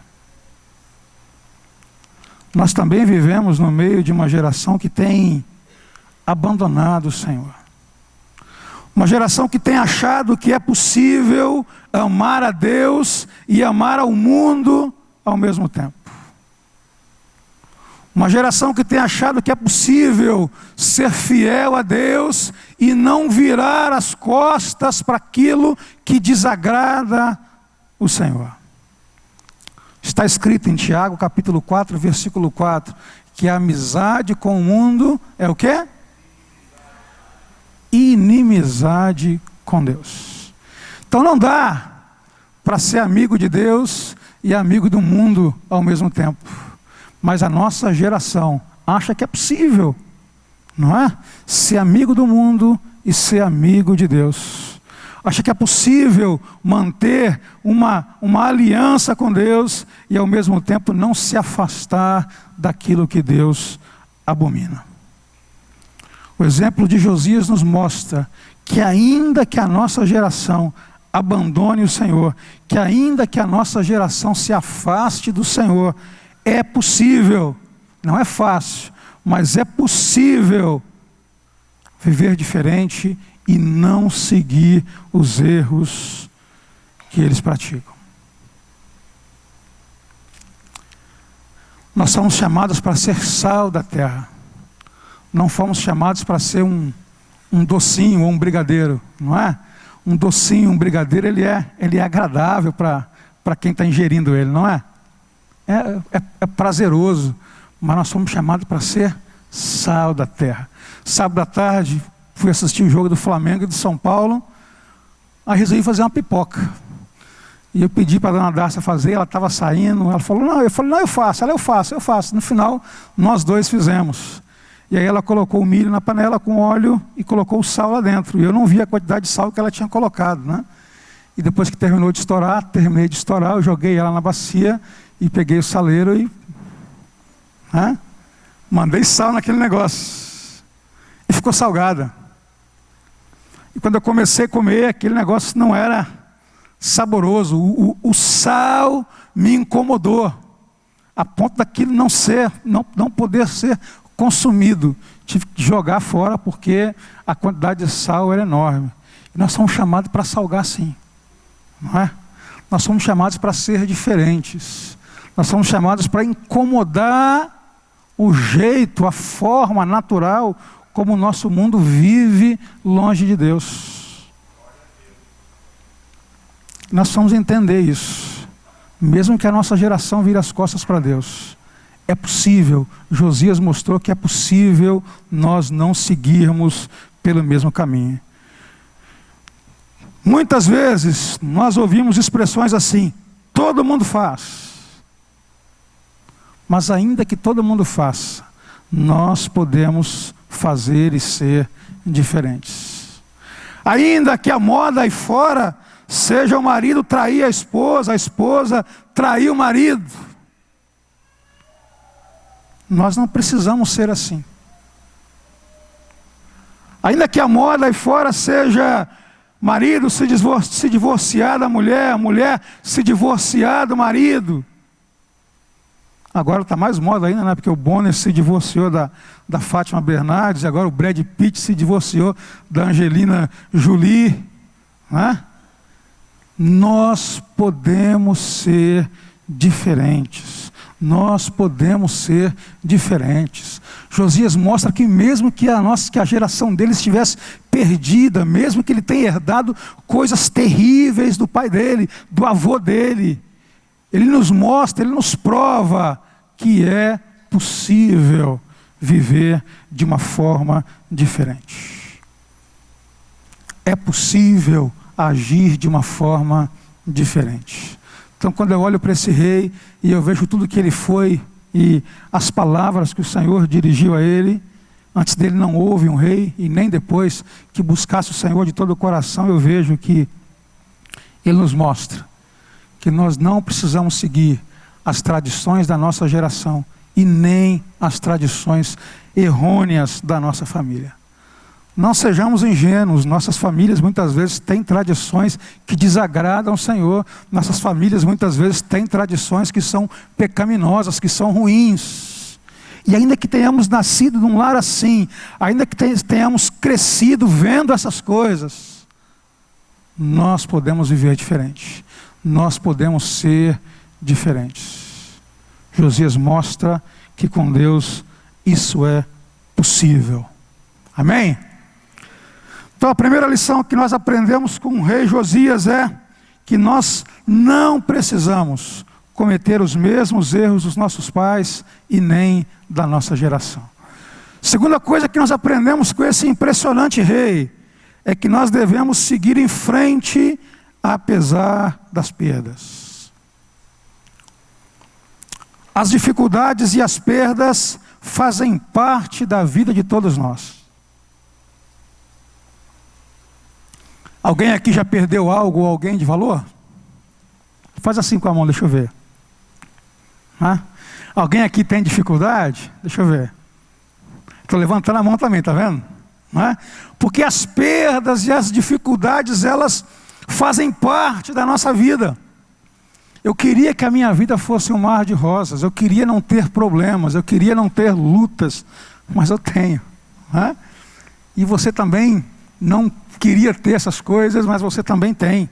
Nós também vivemos no meio de uma geração que tem abandonado o Senhor. Uma geração que tem achado que é possível amar a Deus e amar ao mundo ao mesmo tempo. Uma geração que tem achado que é possível ser fiel a Deus e não virar as costas para aquilo que desagrada o Senhor. Está escrito em Tiago, capítulo 4, versículo 4, que a amizade com o mundo é o quê? Inimizade com Deus. Então não dá para ser amigo de Deus e amigo do mundo ao mesmo tempo. Mas a nossa geração acha que é possível, não é? Ser amigo do mundo e ser amigo de Deus. Acha que é possível manter uma aliança com Deus e ao mesmo tempo não se afastar daquilo que Deus abomina. O exemplo de Josias nos mostra que ainda que a nossa geração abandone o Senhor, que ainda que a nossa geração se afaste do Senhor, é possível, não é fácil, mas é possível viver diferente e não seguir os erros que eles praticam. Nós somos chamados para ser sal da terra. Não fomos chamados para ser um docinho ou um brigadeiro, não é? Um docinho, um brigadeiro, ele é agradável para quem está ingerindo ele, não é? É prazeroso, mas nós somos chamados para ser sal da terra. Sábado à tarde, fui assistir o jogo do Flamengo e do São Paulo, aí resolvi fazer uma pipoca. E eu pedi para a dona Darcia fazer, ela estava saindo, ela falou, não, eu falei, não, eu faço. Ela, eu faço. No final, nós dois fizemos. E aí ela colocou o milho na panela com óleo e colocou o sal lá dentro. E eu não vi a quantidade de sal que ela tinha colocado, né? E depois que terminei de estourar, eu joguei ela na bacia e peguei o saleiro e mandei sal naquele negócio. E ficou salgada. E quando eu comecei a comer, aquele negócio não era saboroso. O sal me incomodou, a ponto daquilo não poder ser consumido. Tive que jogar fora porque a quantidade de sal era enorme. E nós somos chamados para salgar sim, não é? Nós somos chamados para ser diferentes. Nós somos chamados para incomodar o jeito, a forma natural como o nosso mundo vive longe de Deus. Nós vamos entender isso. Mesmo que a nossa geração vire as costas para Deus, é possível. Josias mostrou que é possível nós não seguirmos pelo mesmo caminho. Muitas vezes nós ouvimos expressões assim: todo mundo faz. Mas ainda que todo mundo faça, nós podemos fazer e ser diferentes. Ainda que a moda aí fora seja o marido trair a esposa trair o marido, nós não precisamos ser assim. Ainda que a moda aí fora seja marido se divorciar da mulher, a mulher se divorciar do marido. Agora está mais moda ainda, né? Porque o Bonner se divorciou da Fátima Bernardes, agora o Brad Pitt se divorciou da Angelina Jolie, né? Nós podemos ser diferentes. Nós podemos ser diferentes. Josias mostra que mesmo que a geração dele estivesse perdida, mesmo que ele tenha herdado coisas terríveis do pai dele, do avô dele, ele nos mostra, ele nos prova que é possível viver de uma forma diferente. É possível agir de uma forma diferente. Então, quando eu olho para esse rei e eu vejo tudo que ele foi e as palavras que o Senhor dirigiu a ele, antes dele não houve um rei e nem depois que buscasse o Senhor de todo o coração, eu vejo que ele nos mostra que nós não precisamos seguir as tradições da nossa geração e nem as tradições errôneas da nossa família. Não sejamos ingênuos, nossas famílias muitas vezes têm tradições que desagradam o Senhor, nossas famílias muitas vezes têm tradições que são pecaminosas, que são ruins. E ainda que tenhamos nascido num lar assim, ainda que tenhamos crescido vendo essas coisas, nós podemos viver diferente, nós podemos ser diferentes. Josias mostra que com Deus isso é possível. Amém? Então a primeira lição que nós aprendemos com o rei Josias é que nós não precisamos cometer os mesmos erros dos nossos pais e nem da nossa geração. Segunda coisa que nós aprendemos com esse impressionante rei é que nós devemos seguir em frente apesar das perdas. As dificuldades e as perdas fazem parte da vida de todos nós. Alguém aqui já perdeu algo ou alguém de valor? Faz assim com a mão, deixa eu ver. Alguém aqui tem dificuldade? Deixa eu ver. Estou levantando a mão também, está vendo? Porque as perdas e as dificuldades, elas fazem parte da nossa vida. Eu queria que a minha vida fosse um mar de rosas, eu queria não ter problemas, eu queria não ter lutas, mas eu tenho. E você também não queria ter essas coisas, mas você também tem.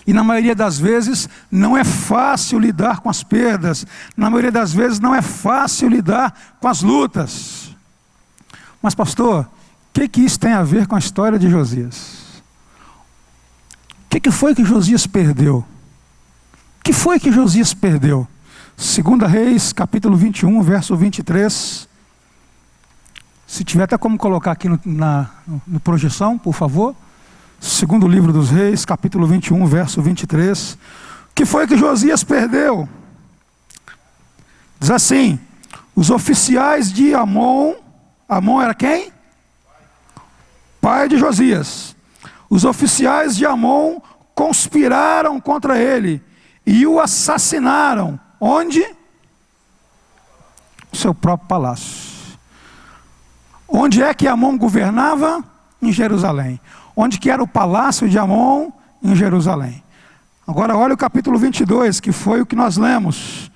E na maioria das vezes não é fácil lidar com as perdas, na maioria das vezes não é fácil lidar com as lutas. Mas pastor, o que isso tem a ver com a história de Josias? O que foi que Josias perdeu? O que foi que Josias perdeu? 2 Reis, capítulo 21, verso 23. Se tiver até como colocar aqui no projeção, por favor. Segundo livro dos Reis, capítulo 21, verso 23. O que foi que Josias perdeu? Diz assim: os oficiais de Amon era quem? Pai de Josias. Os oficiais de Amon conspiraram contra ele e o assassinaram. Onde? No seu próprio palácio. Onde é que Amon governava? Em Jerusalém. Onde que era o palácio de Amon? Em Jerusalém. Agora olha o capítulo 22, que foi o que nós lemos.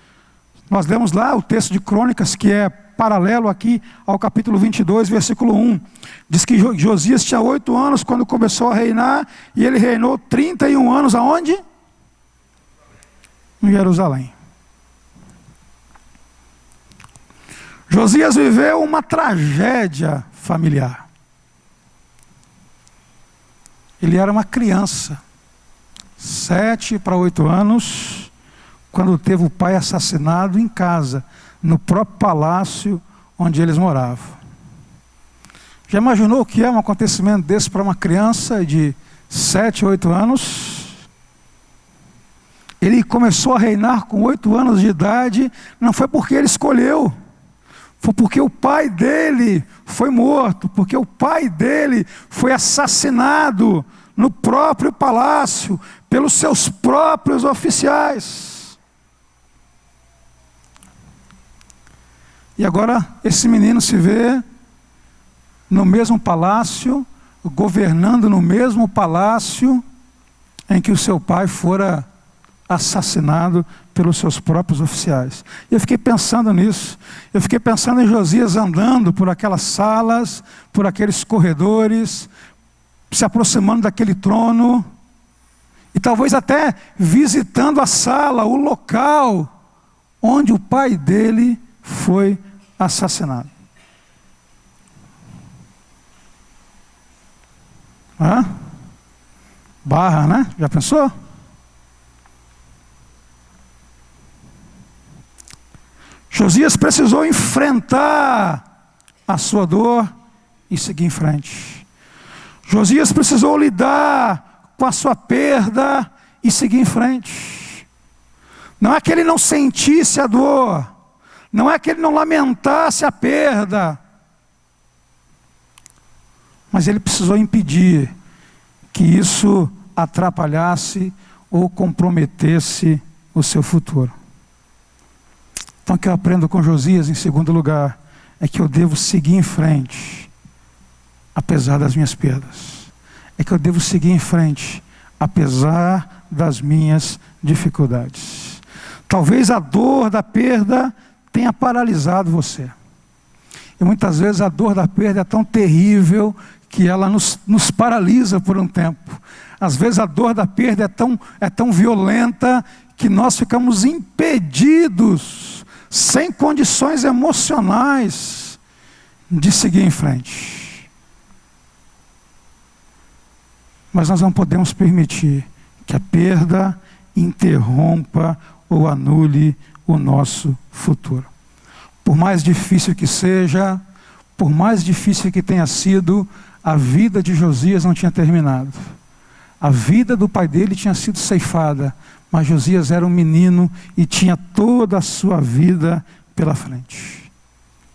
Nós lemos lá o texto de Crônicas, que é paralelo aqui ao capítulo 22, versículo 1. Diz que Josias tinha 8 anos quando começou a reinar, e ele reinou 31 anos aonde? Em Jerusalém. Josias viveu uma tragédia familiar. Ele era uma criança, 7 para 8 anos, quando teve o pai assassinado em casa, no próprio palácio onde eles moravam. Já imaginou o que é um acontecimento desse para uma criança de 7, 8 anos? Ele começou a reinar com 8 anos de idade, não foi porque ele escolheu, foi porque o pai dele foi morto, porque o pai dele foi assassinado no próprio palácio, pelos seus próprios oficiais. E agora esse menino se vê no mesmo palácio, governando no mesmo palácio em que o seu pai fora assassinado pelos seus próprios oficiais. E eu fiquei pensando nisso. Eu fiquei pensando em Josias andando por aquelas salas, por aqueles corredores, se aproximando daquele trono, e talvez até visitando a sala, o local onde o pai dele foi assassinado. Barra, né? Já pensou? Josias precisou enfrentar a sua dor e seguir em frente. Josias precisou lidar com a sua perda e seguir em frente. Não é que ele não sentisse a dor, não é que ele não lamentasse a perda, mas ele precisou impedir que isso atrapalhasse ou comprometesse o seu futuro. Então, o que eu aprendo com Josias, em segundo lugar, é que eu devo seguir em frente, apesar das minhas perdas. É que eu devo seguir em frente, apesar das minhas dificuldades. Talvez a dor da perda tenha paralisado você. E muitas vezes a dor da perda é tão terrível que ela nos paralisa por um tempo. Às vezes a dor da perda é tão violenta que nós ficamos impedidos, sem condições emocionais, de seguir em frente. Mas nós não podemos permitir que a perda interrompa ou anule o nosso futuro. Por mais difícil que seja, por mais difícil que tenha sido, a vida de Josias não tinha terminado. A vida do pai dele tinha sido ceifada, mas Josias era um menino e tinha toda a sua vida pela frente.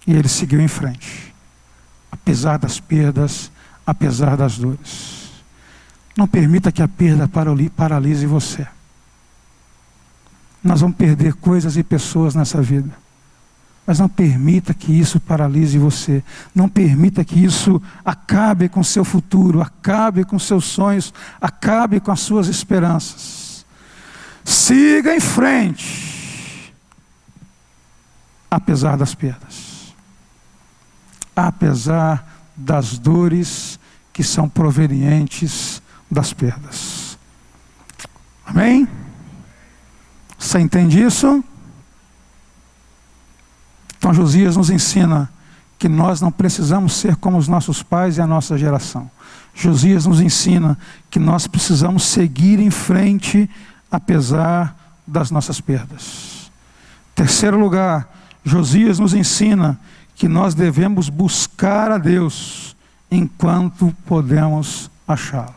E ele seguiu em frente, apesar das perdas, apesar das dores. Não permita que a perda paralise você. Nós vamos perder coisas e pessoas nessa vida. Mas não permita que isso paralise você. Não permita que isso acabe com o seu futuro, acabe com seus sonhos, acabe com as suas esperanças. Siga em frente, apesar das perdas. Apesar das dores que são provenientes das perdas. Amém? Você entende isso? Então Josias nos ensina que nós não precisamos ser como os nossos pais e a nossa geração. Josias nos ensina que nós precisamos seguir em frente apesar das nossas perdas. Terceiro lugar, Josias nos ensina que nós devemos buscar a Deus enquanto podemos achá-lo.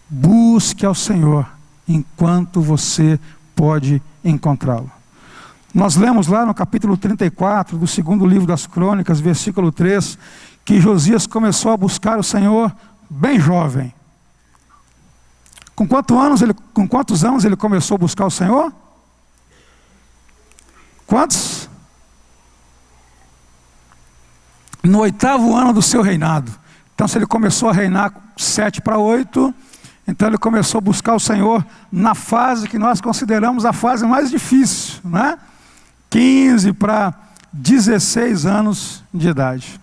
Busque ao Senhor enquanto você pode encontrá-lo. Nós lemos lá no capítulo 34 do segundo livro das Crônicas, versículo 3, que Josias começou a buscar o Senhor bem jovem. Com quantos anos ele começou a buscar o Senhor? Quantos? No 8º ano do seu reinado. Então, se ele começou a reinar 7 para 8, então ele começou a buscar o Senhor na fase que nós consideramos a fase mais difícil, né? 15 para 16 anos de idade.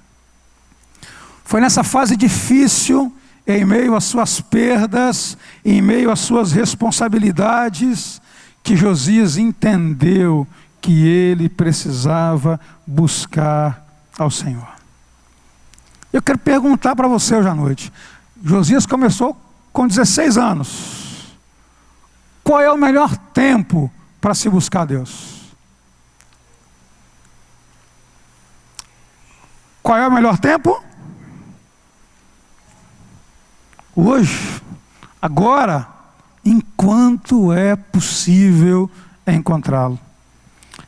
Foi nessa fase difícil, em meio às suas perdas, em meio às suas responsabilidades, que Josias entendeu que ele precisava buscar ao Senhor. Eu quero perguntar para você hoje à noite. Josias começou com 16 anos. Qual é o melhor tempo para se buscar a Deus? Qual é o melhor tempo? Hoje, agora, enquanto é possível encontrá-lo.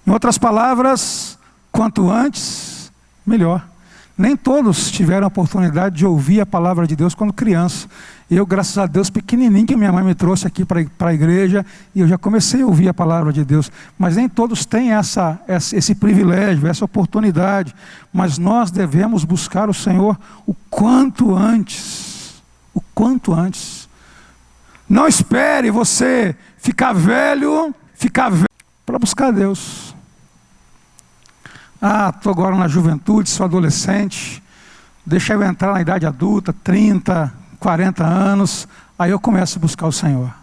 Em outras palavras, quanto antes, melhor. Nem todos tiveram a oportunidade de ouvir a palavra de Deus quando criança. Eu, graças a Deus, pequenininho, que minha mãe me trouxe aqui para a igreja, e eu já comecei a ouvir a palavra de Deus. Mas nem todos têm esse privilégio, essa oportunidade. Mas nós devemos buscar o Senhor o quanto antes. O quanto antes. Não espere você ficar velho para buscar a Deus. Estou agora na juventude, sou adolescente, deixa eu entrar na idade adulta, 30, 40 anos, aí eu começo a buscar o Senhor.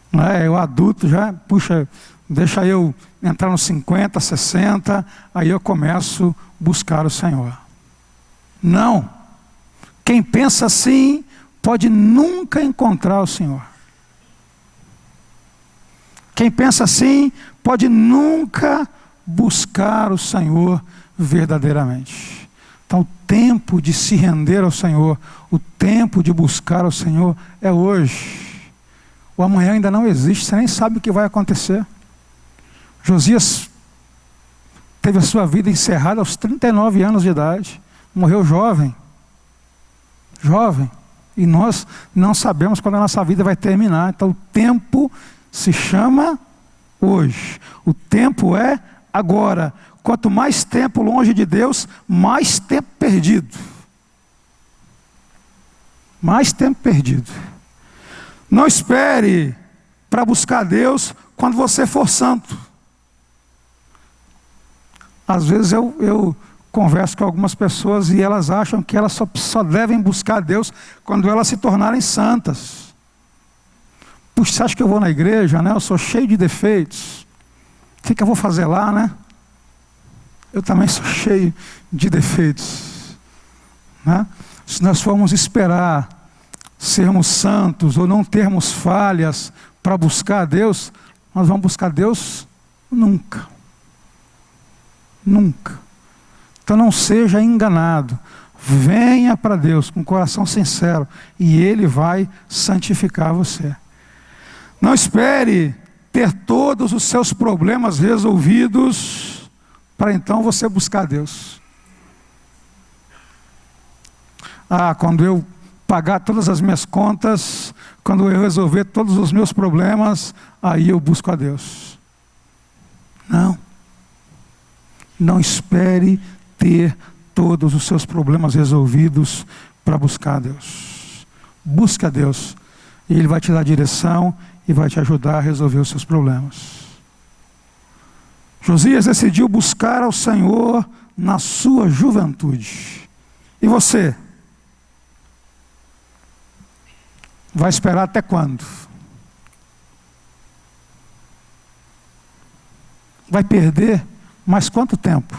Não é? Eu adulto já, deixa eu entrar nos 50, 60, aí eu começo a buscar o Senhor. Não. Quem pensa assim, pode nunca encontrar o Senhor. Quem pensa assim, pode nunca buscar o Senhor verdadeiramente. Então o tempo de se render ao Senhor, o tempo de buscar ao Senhor é hoje. O amanhã ainda não existe, você nem sabe o que vai acontecer. Josias teve a sua vida encerrada aos 39 anos de idade, morreu jovem, e nós não sabemos quando a nossa vida vai terminar. Então o tempo se chama hoje. O tempo é agora. Quanto mais tempo longe de Deus, mais tempo perdido. Mais tempo perdido. Não espere para buscar Deus quando você for santo. Às vezes eu converso com algumas pessoas e elas acham que elas só devem buscar Deus quando elas se tornarem santas. Puxa, você acha que eu vou na igreja, né? Eu sou cheio de defeitos. O que eu vou fazer lá, né? Eu também sou cheio de defeitos, né? Se nós formos esperar sermos santos ou não termos falhas para buscar a Deus, nós vamos buscar Deus nunca. Nunca. Então não seja enganado. Venha para Deus com o coração sincero e Ele vai santificar você. Não espere ter todos os seus problemas resolvidos para então você buscar Deus. Quando eu pagar todas as minhas contas, quando eu resolver todos os meus problemas, aí eu busco a Deus. Não. Não espere ter todos os seus problemas resolvidos para buscar a Deus. Busque a Deus e Ele vai te dar direção e vai te ajudar a resolver os seus problemas. Josias decidiu buscar ao Senhor na sua juventude. E você? Vai esperar até quando? Vai perder mais quanto tempo?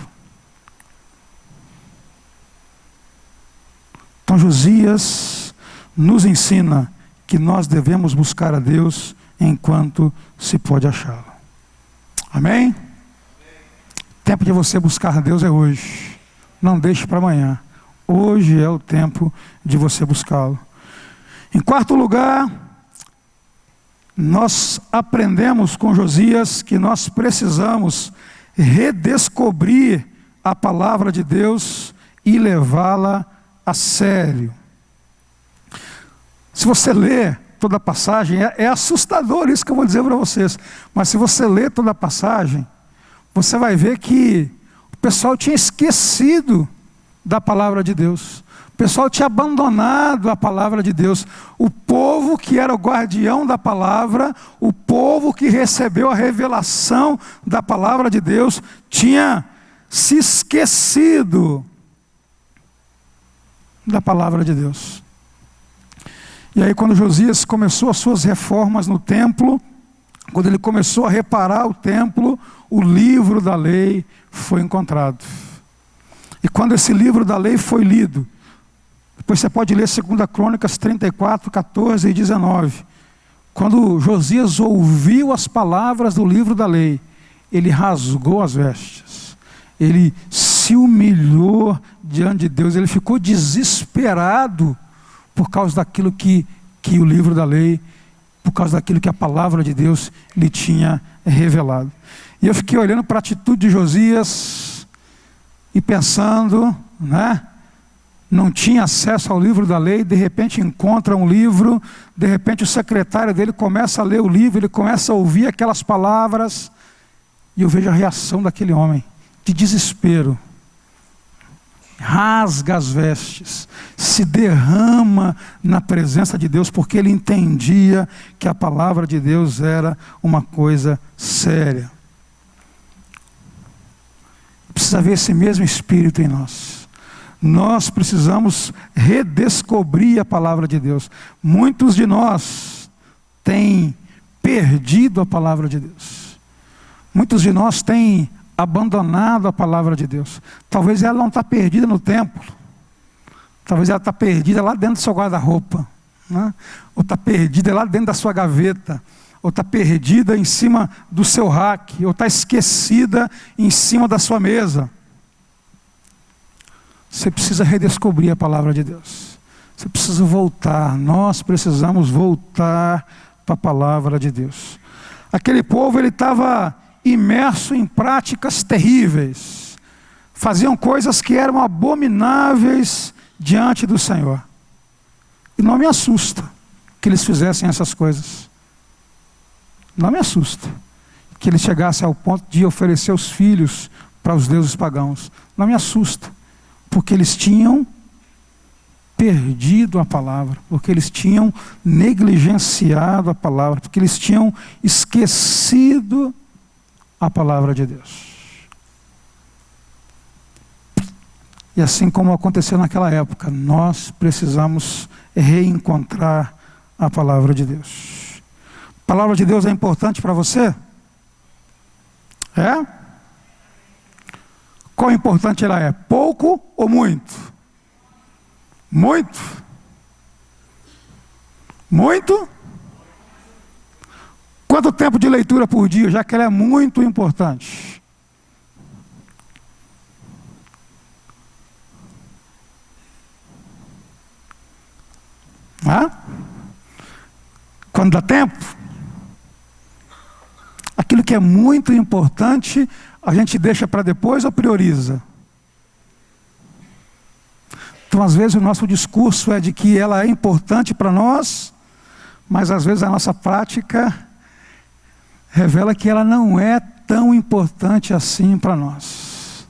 Então Josias nos ensina que nós devemos buscar a Deus enquanto se pode achá-lo. Amém? O tempo de você buscar a Deus é hoje. Não deixe para amanhã. Hoje é o tempo de você buscá-lo. Em quarto lugar, nós aprendemos com Josias que nós precisamos redescobrir a palavra de Deus e levá-la a sério. Se você ler toda a passagem, é assustador isso que eu vou dizer para vocês, mas se você ler toda a passagem, você vai ver que o pessoal tinha esquecido da palavra de Deus. O pessoal tinha abandonado a palavra de Deus. O povo que era o guardião da palavra, o povo que recebeu a revelação da palavra de Deus, tinha se esquecido da palavra de Deus. E aí quando Josias começou as suas reformas no templo, quando ele começou a reparar o templo, o livro da lei foi encontrado. E quando esse livro da lei foi lido, depois você pode ler 2 Crônicas 34, 14 e 19. Quando Josias ouviu as palavras do livro da lei, ele rasgou as vestes. Ele se humilhou diante de Deus. Ele ficou desesperado por causa daquilo que o livro da lei, por causa daquilo que a palavra de Deus lhe tinha revelado. E eu fiquei olhando para a atitude de Josias e pensando, né? Não tinha acesso ao livro da lei, de repente encontra um livro, de repente o secretário dele começa a ler o livro, ele começa a ouvir aquelas palavras, e eu vejo a reação daquele homem, de desespero. Rasga as vestes, se derrama na presença de Deus, porque ele entendia que a palavra de Deus era uma coisa séria. Precisa haver esse mesmo espírito em nós. Nós precisamos redescobrir a palavra de Deus. Muitos de nós têm perdido a palavra de Deus. Muitos de nós têm abandonado a palavra de Deus. Talvez ela não está perdida no templo. Talvez ela está perdida lá dentro do seu guarda-roupa, né? Ou está perdida lá dentro da sua gaveta. Ou está perdida em cima do seu rack. Ou está esquecida em cima da sua mesa. Você precisa redescobrir a palavra de Deus. Você precisa voltar. Nós precisamos voltar para a palavra de Deus. Aquele povo, ele estava imerso em práticas terríveis. Faziam coisas que eram abomináveis diante do Senhor. E não me assusta que eles fizessem essas coisas. Não me assusta que ele chegasse ao ponto de oferecer os filhos para os deuses pagãos. Não me assusta, porque eles tinham perdido a palavra, porque eles tinham negligenciado a palavra, porque eles tinham esquecido a palavra de Deus. E assim como aconteceu naquela época, nós precisamos reencontrar a palavra de Deus. A palavra de Deus é importante para você? É? Quão importante ela é? Pouco ou muito? Muito? Muito? Quanto tempo de leitura por dia, já que ela é muito importante? Quando dá tempo? Aquilo que é muito importante, a gente deixa para depois ou prioriza? Então, às vezes, o nosso discurso é de que ela é importante para nós, mas às vezes a nossa prática revela que ela não é tão importante assim para nós.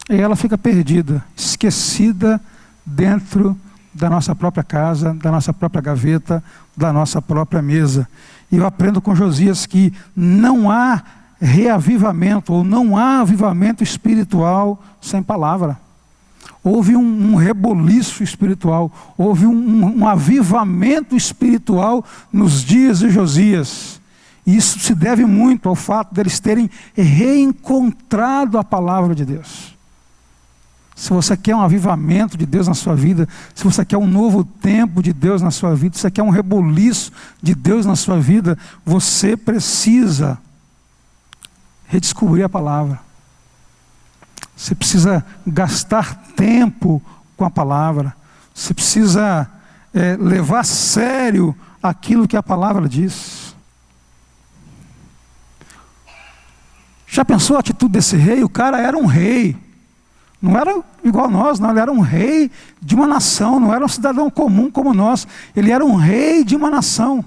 E ela fica perdida, esquecida dentro da nossa própria casa, da nossa própria gaveta, da nossa própria mesa. E eu aprendo com Josias que não há reavivamento, ou não há avivamento espiritual sem palavra. Houve um reboliço espiritual, houve um avivamento espiritual nos dias de Josias. E isso se deve muito ao fato deles terem reencontrado a palavra de Deus. Se você quer um avivamento de Deus na sua vida, se você quer um novo tempo de Deus na sua vida, se você quer um reboliço de Deus na sua vida, você precisa redescobrir a palavra. Você precisa gastar tempo com a palavra. Você precisa levar a sério aquilo que a palavra diz. Já pensou a atitude desse rei? O cara era um rei. Não era igual nós, não. Ele era um rei de uma nação. Não era um cidadão comum como nós. Ele era um rei de uma nação.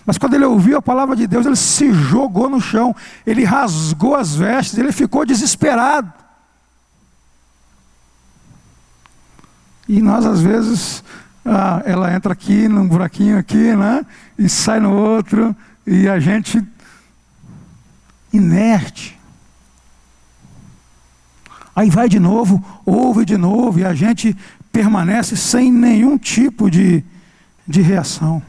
Mas quando ele ouviu a palavra de Deus, ele se jogou no chão. Ele rasgou as vestes. Ele ficou desesperado. E nós, às vezes, ela entra aqui, num buraquinho aqui, né? E sai no outro. E a gente, inerte. Aí vai de novo, ouve de novo, e a gente permanece sem nenhum tipo de reação.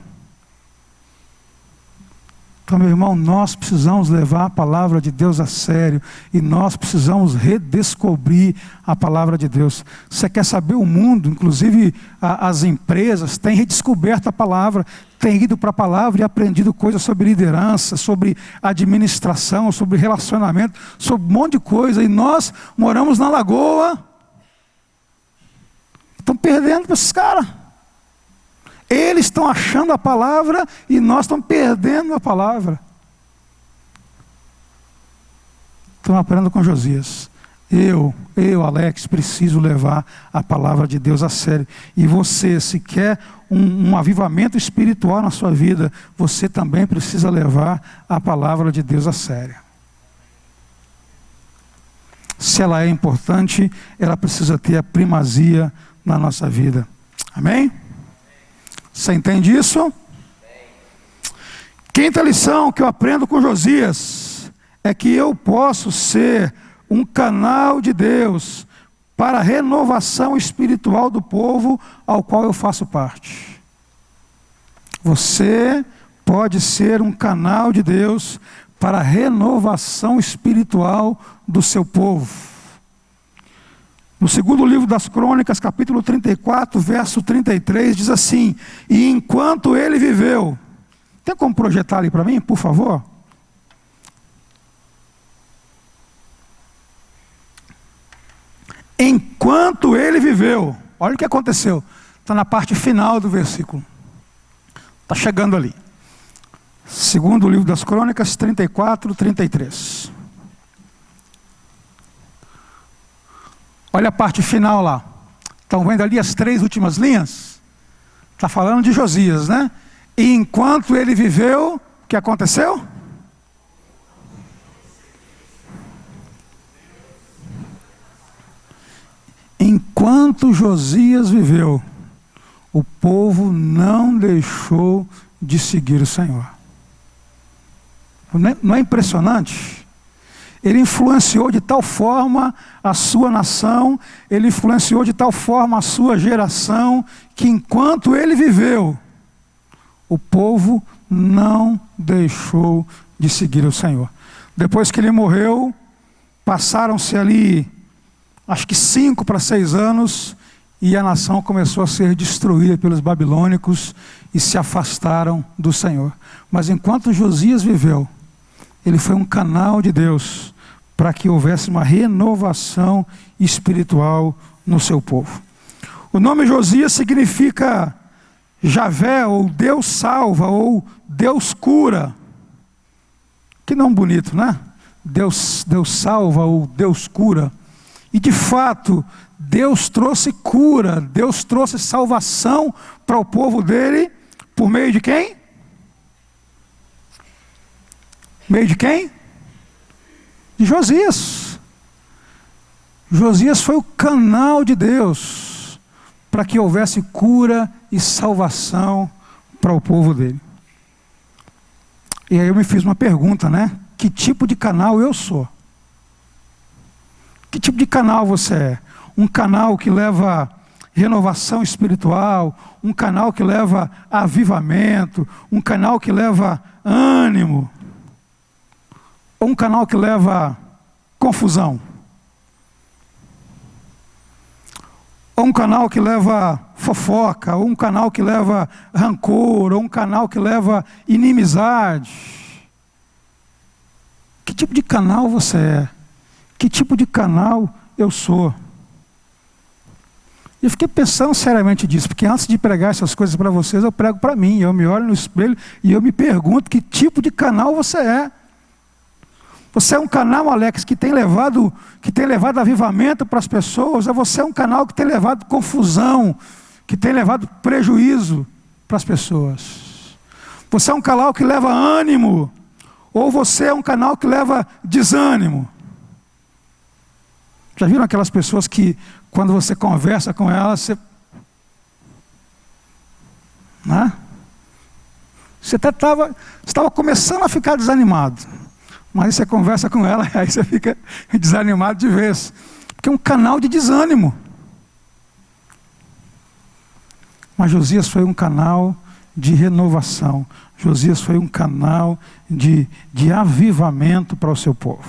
Então, meu irmão, nós precisamos levar a palavra de Deus a sério, e nós precisamos redescobrir a palavra de Deus. Você quer saber o mundo, inclusive as empresas, têm redescoberto a palavra, têm ido para a palavra e aprendido coisas sobre liderança, sobre administração, sobre relacionamento, sobre um monte de coisa, e nós moramos na Lagoa, estamos perdendo para esses caras. Eles estão achando a palavra e nós estamos perdendo a palavra. Então aprendo com Josias. Eu, Alex, preciso levar a palavra de Deus a sério. E você, se quer um avivamento espiritual na sua vida, você também precisa levar a palavra de Deus a sério. Se ela é importante, ela precisa ter a primazia na nossa vida. Amém? Você entende isso? Quinta lição que eu aprendo com Josias é que eu posso ser um canal de Deus para a renovação espiritual do povo ao qual eu faço parte. Você pode ser um canal de Deus para a renovação espiritual do seu povo. No segundo livro das Crônicas, capítulo 34, verso 33, diz assim: e enquanto ele viveu, tem como projetar ali para mim, por favor? Enquanto ele viveu, olha o que aconteceu, está na parte final do versículo, está chegando ali. Segundo livro das Crônicas, 34, 33. Olha a parte final lá. Estão vendo ali as 3 últimas linhas? Está falando de Josias, né? E enquanto ele viveu, o que aconteceu? enquanto Josias viveu, o povo não deixou de seguir o Senhor. Não é impressionante? Ele influenciou de tal forma a sua nação, ele influenciou de tal forma a sua geração, que enquanto ele viveu, o povo não deixou de seguir o Senhor. Depois que ele morreu, passaram-se ali, acho que 5 para 6 anos, e a nação começou a ser destruída pelos babilônicos e se afastaram do Senhor. Mas enquanto Josias viveu, ele foi um canal de Deus para que houvesse uma renovação espiritual no seu povo. O nome Josias significa Javé, ou Deus salva, ou Deus cura. Que nome bonito, né? Deus salva, ou Deus cura. E de fato, Deus trouxe cura, Deus trouxe salvação para o povo dele, por meio de quem? Meio de quem? De Josias. Josias foi o canal de Deus para que houvesse cura e salvação para o povo dele. E aí eu me fiz uma pergunta, né? Que tipo de canal eu sou? Que tipo de canal você é? Um canal que leva renovação espiritual, um canal que leva avivamento, um canal que leva ânimo, ou um canal que leva confusão? Ou um canal que leva fofoca, ou um canal que leva rancor, ou um canal que leva inimizade? Que tipo de canal você é? Que tipo de canal eu sou? E eu fiquei pensando seriamente disso, porque antes de pregar essas coisas para vocês, eu prego para mim. Eu me olho no espelho e eu me pergunto que tipo de canal você é. Você é um canal, Alex, que tem levado avivamento para as pessoas, ou você é um canal que tem levado confusão, que tem levado prejuízo para as pessoas? Você é um canal que leva ânimo, ou você é um canal que leva desânimo? Já viram aquelas pessoas que, quando você conversa com elas, você até estava começando a ficar desanimado, mas você conversa com ela e aí você fica desanimado de vez, porque é um canal de desânimo. Mas Josias foi um canal de renovação, Josias foi um canal de avivamento para o seu povo.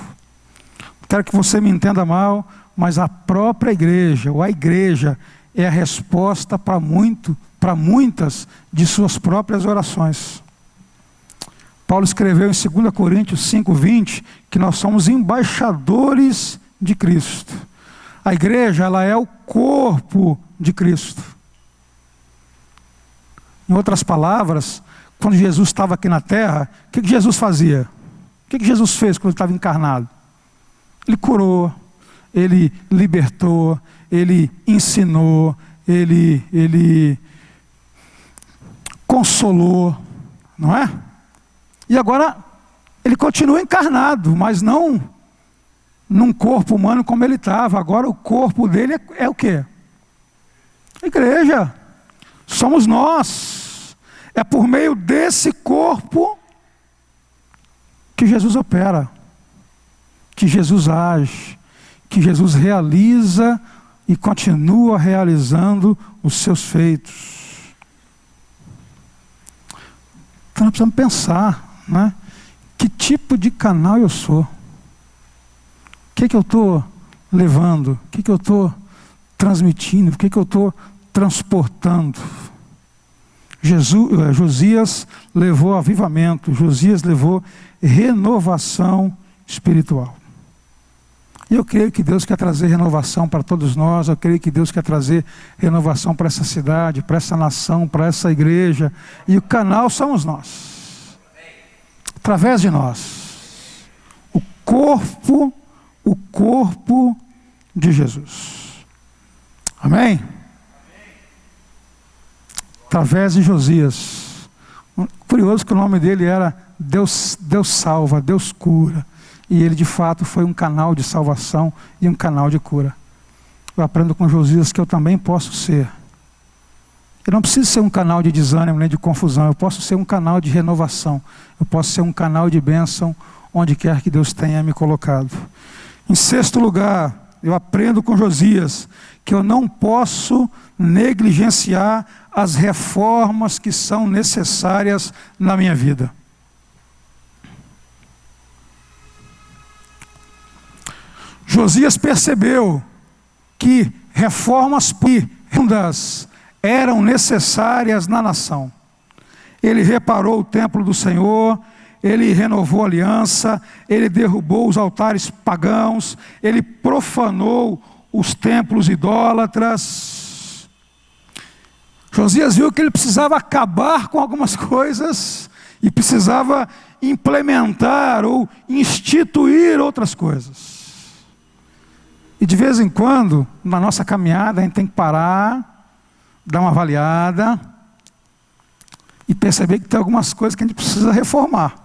Quero que você me entenda mal, mas a própria igreja, ou a igreja, é a resposta para muitas de suas próprias orações. Paulo escreveu em 2 Coríntios 5:20 que nós somos embaixadores de Cristo. A igreja, ela é o corpo de Cristo. Em outras palavras, quando Jesus estava aqui na terra, o que Jesus fazia? O que Jesus fez quando ele estava encarnado? Ele curou, ele libertou, ele ensinou, ele consolou, não é? E agora ele continua encarnado, mas não num corpo humano como ele estava. Agora o corpo dele é o quê? A igreja. Somos nós. É por meio desse corpo que Jesus opera, que Jesus age, que Jesus realiza e continua realizando os seus feitos. Então nós precisamos pensar, né? Que tipo de canal eu sou? O que eu estou levando? O que eu estou transmitindo? O que eu estou transportando? Josias levou avivamento, Josias levou renovação espiritual. E eu creio que Deus quer trazer renovação para todos nós, eu creio que Deus quer trazer renovação para essa cidade, para essa nação, para essa igreja. E o canal somos nós. Através de nós. O corpo de Jesus. Amém? Através de Josias. Curioso que o nome dele era Deus salva, Deus cura. E ele de fato foi um canal de salvação e um canal de cura. Eu aprendo com Josias que eu também posso ser. Eu não preciso ser um canal de desânimo nem de confusão. Eu posso ser um canal de renovação. Eu posso ser um canal de bênção onde quer que Deus tenha me colocado. Em sexto lugar, eu aprendo com Josias que eu não posso negligenciar as reformas que são necessárias na minha vida. Josias percebeu que reformas profundas eram necessárias na nação. Ele reparou o templo do Senhor, ele renovou a aliança, ele derrubou os altares pagãos, ele profanou os templos idólatras. Josias viu que ele precisava acabar com algumas coisas e precisava implementar ou instituir outras coisas. E de vez em quando, na nossa caminhada, a gente tem que parar, dar uma avaliada e perceber que tem algumas coisas que a gente precisa reformar.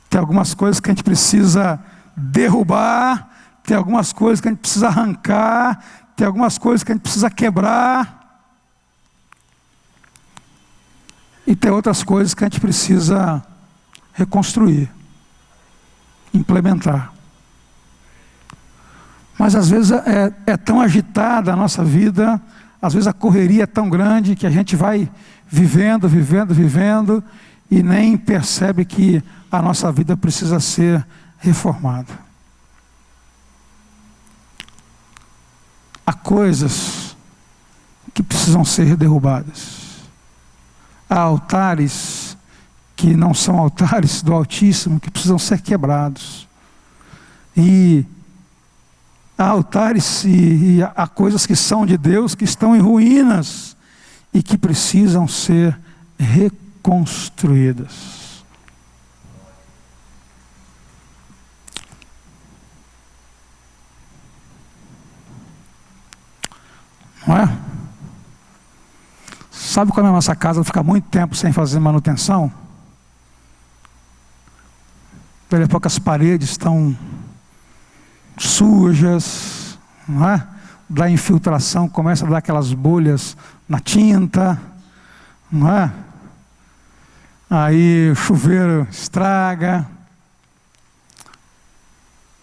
Tem algumas coisas que a gente precisa derrubar, tem algumas coisas que a gente precisa arrancar, tem algumas coisas que a gente precisa quebrar. E tem outras coisas que a gente precisa reconstruir, implementar. Mas às vezes é tão agitada a nossa vida, às vezes a correria é tão grande que a gente vai vivendo e nem percebe que a nossa vida precisa ser reformada. Há coisas que precisam ser derrubadas. Há altares que não são altares do Altíssimo, que precisam ser quebrados. E há altares e há coisas que são de Deus, que estão em ruínas e que precisam ser reconstruídas. Não é? Sabe quando a nossa casa fica muito tempo sem fazer manutenção? Daqui a pouco as paredes estão sujas, não é? Da infiltração, começa a dar aquelas bolhas na tinta, não é? Aí o chuveiro estraga.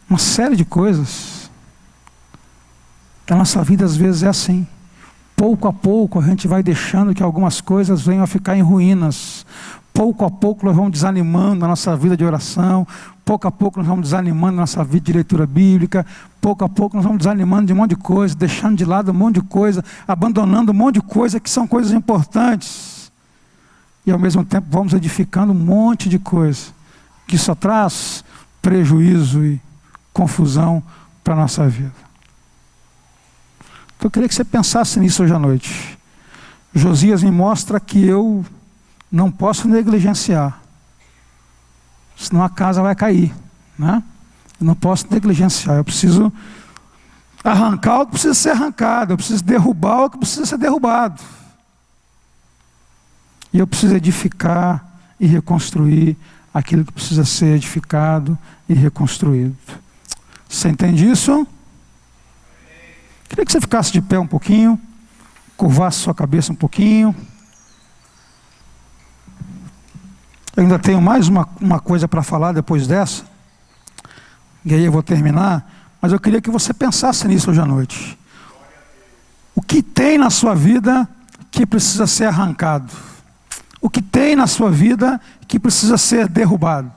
Uma série de coisas. A nossa vida às vezes é assim. Pouco a pouco a gente vai deixando que algumas coisas venham a ficar em ruínas. Pouco a pouco nós vamos desanimando a nossa vida de oração. Pouco a pouco nós vamos desanimando a nossa vida de leitura bíblica. Pouco a pouco nós vamos desanimando de um monte de coisa, deixando de lado um monte de coisa, abandonando um monte de coisa que são coisas importantes. E ao mesmo tempo vamos edificando um monte de coisa que só traz prejuízo e confusão para a nossa vida. Então eu queria que você pensasse nisso hoje à noite. Josias me mostra que eu não posso negligenciar, senão a casa vai cair, né? Eu não posso negligenciar, eu preciso arrancar o que precisa ser arrancado, eu preciso derrubar o que precisa ser derrubado. E eu preciso edificar e reconstruir aquilo que precisa ser edificado e reconstruído. Você entende isso? Queria que você ficasse de pé um pouquinho, curvasse sua cabeça um pouquinho. Eu ainda tenho mais uma coisa para falar depois dessa, e aí eu vou terminar, mas eu queria que você pensasse nisso hoje à noite. O que tem na sua vida que precisa ser arrancado? O que tem na sua vida que precisa ser derrubado?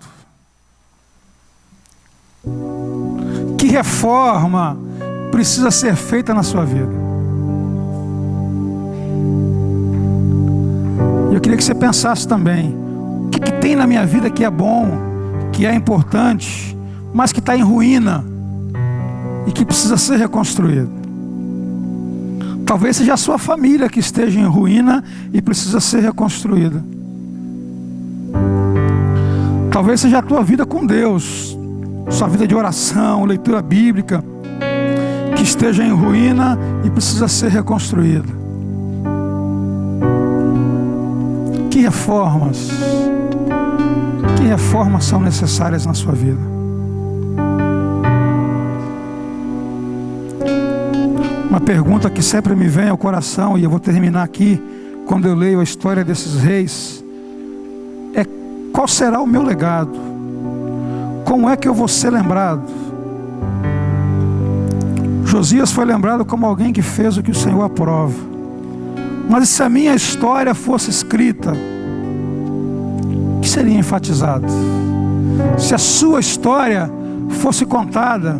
Que reforma precisa ser feita na sua vida? Eu queria que você pensasse também, o que tem na minha vida que é bom, que é importante, mas que está em ruína e que precisa ser reconstruído? Talvez seja a sua família que esteja em ruína e precisa ser reconstruída. Talvez seja a tua vida com Deus, sua vida de oração, leitura bíblica, que esteja em ruína e precisa ser reconstruída. Que reformas são necessárias na sua vida? Uma pergunta que sempre me vem ao coração, e eu vou terminar aqui, quando eu leio a história desses reis, é: qual será o meu legado? Como é que eu vou ser lembrado? Josias foi lembrado como alguém que fez o que o Senhor aprova. Mas se a minha história fosse escrita, o que seria enfatizado? Se a sua história fosse contada,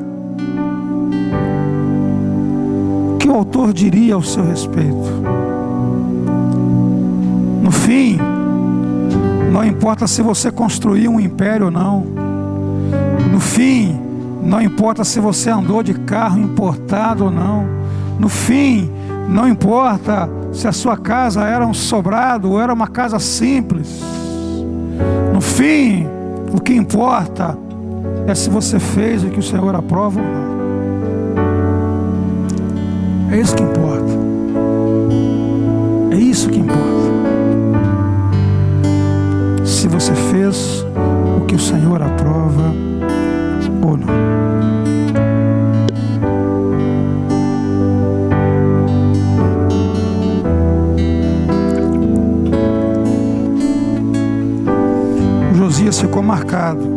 o que o autor diria ao seu respeito? No fim, não importa se você construiu um império ou não. No fim, não importa se você andou de carro importado ou não. No fim, não importa se a sua casa era um sobrado ou era uma casa simples. No fim, o que importa é se você fez o que o Senhor aprova ou não. É isso que importa. É isso que importa. Se você fez o que o Senhor aprova ou não. Josias ficou marcado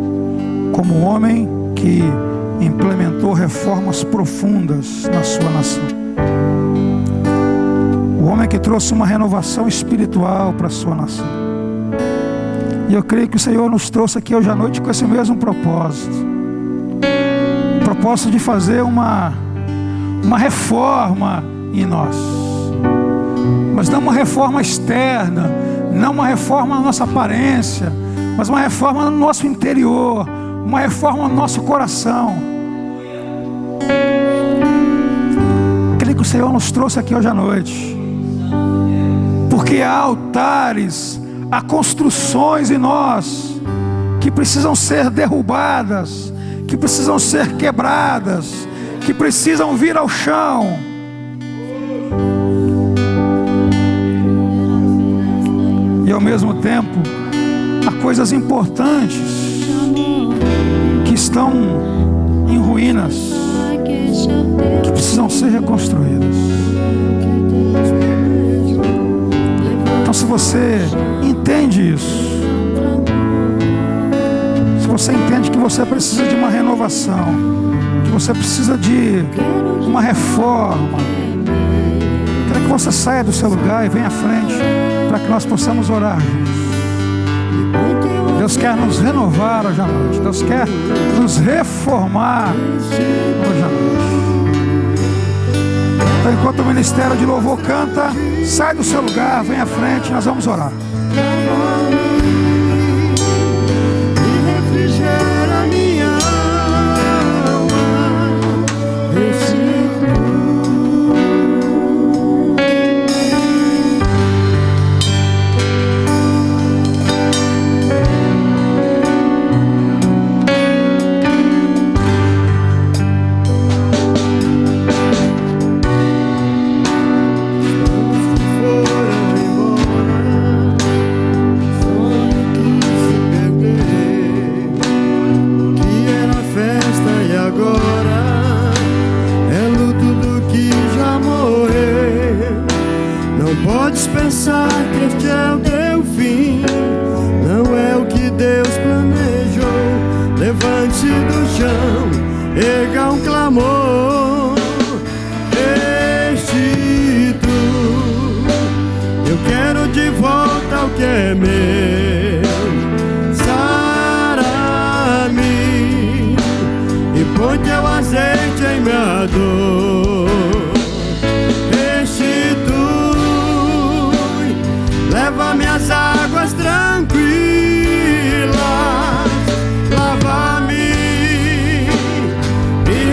como um homem que implementou reformas profundas na sua nação. O homem que trouxe uma renovação espiritual para a sua nação. E eu creio que o Senhor nos trouxe aqui hoje à noite com esse mesmo propósito. O propósito de fazer uma reforma em nós. Mas não uma reforma externa, não uma reforma na nossa aparência, mas uma reforma no nosso interior, uma reforma no nosso coração. Creio que o Senhor nos trouxe aqui hoje à noite, porque há altares, há construções em nós que precisam ser derrubadas, que precisam ser quebradas, que precisam vir ao chão. E ao mesmo tempo, há coisas importantes que estão em ruínas, que precisam ser reconstruídas. Então, se você entende isso, se você entende que você precisa de uma renovação, que você precisa de uma reforma, quero que você saia do seu lugar e venha à frente para que nós possamos orar juntos. Deus quer nos renovar hoje à noite. Deus quer nos reformar hoje à noite. Então, enquanto o ministério de louvor canta, sai do seu lugar, vem à frente, nós vamos orar. Refrigera minha alma. Podes pensar que este é o teu fim, não é o que Deus planejou. Levante-se do chão, erga um clamor, restitui. Eu quero de volta o que é meu. Sara-me e põe teu azeite em minha dor. Leva-me às águas tranquilas, lava-me e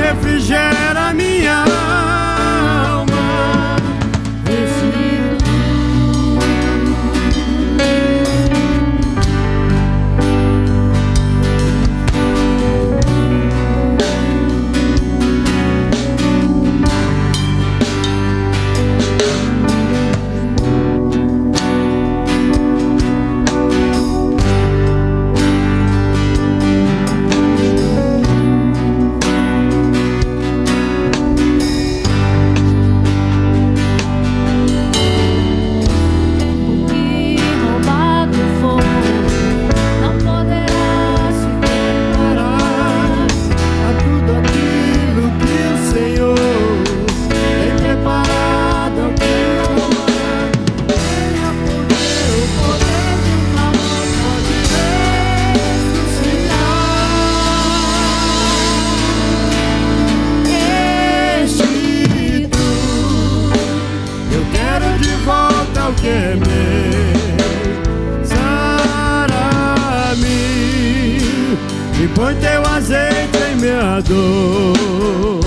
e põe teu azeite em minha dor.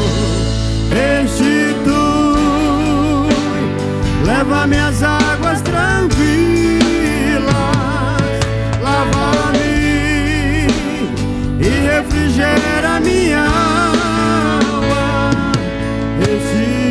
Restitui, leva minhas águas tranquilas, lava-me e refrigera minha alma. Restitui.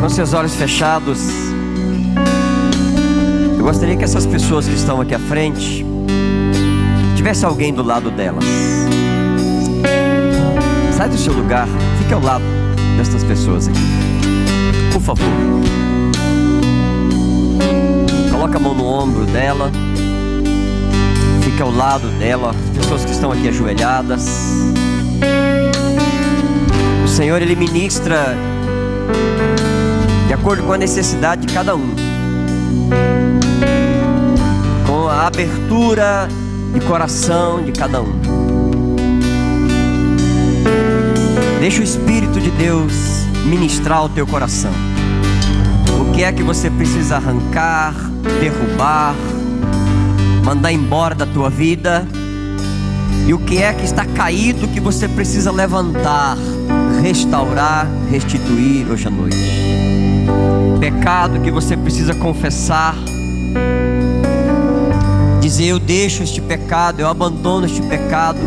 Seus olhos fechados, eu gostaria que essas pessoas que estão aqui à frente tivesse alguém do lado delas. Sai do seu lugar, fique ao lado destas pessoas aqui, por favor. Coloca a mão no ombro dela, fique ao lado dela. As pessoas que estão aqui ajoelhadas, o Senhor, Ele ministra de acordo com a necessidade de cada um, com a abertura de coração de cada um. Deixa o Espírito de Deus ministrar o teu coração. O que é que você precisa arrancar, derrubar, mandar embora da tua vida? E o que é que está caído que você precisa levantar, restaurar, restituir hoje à noite? Pecado que você precisa confessar, dizer: eu deixo este pecado, eu abandono este pecado,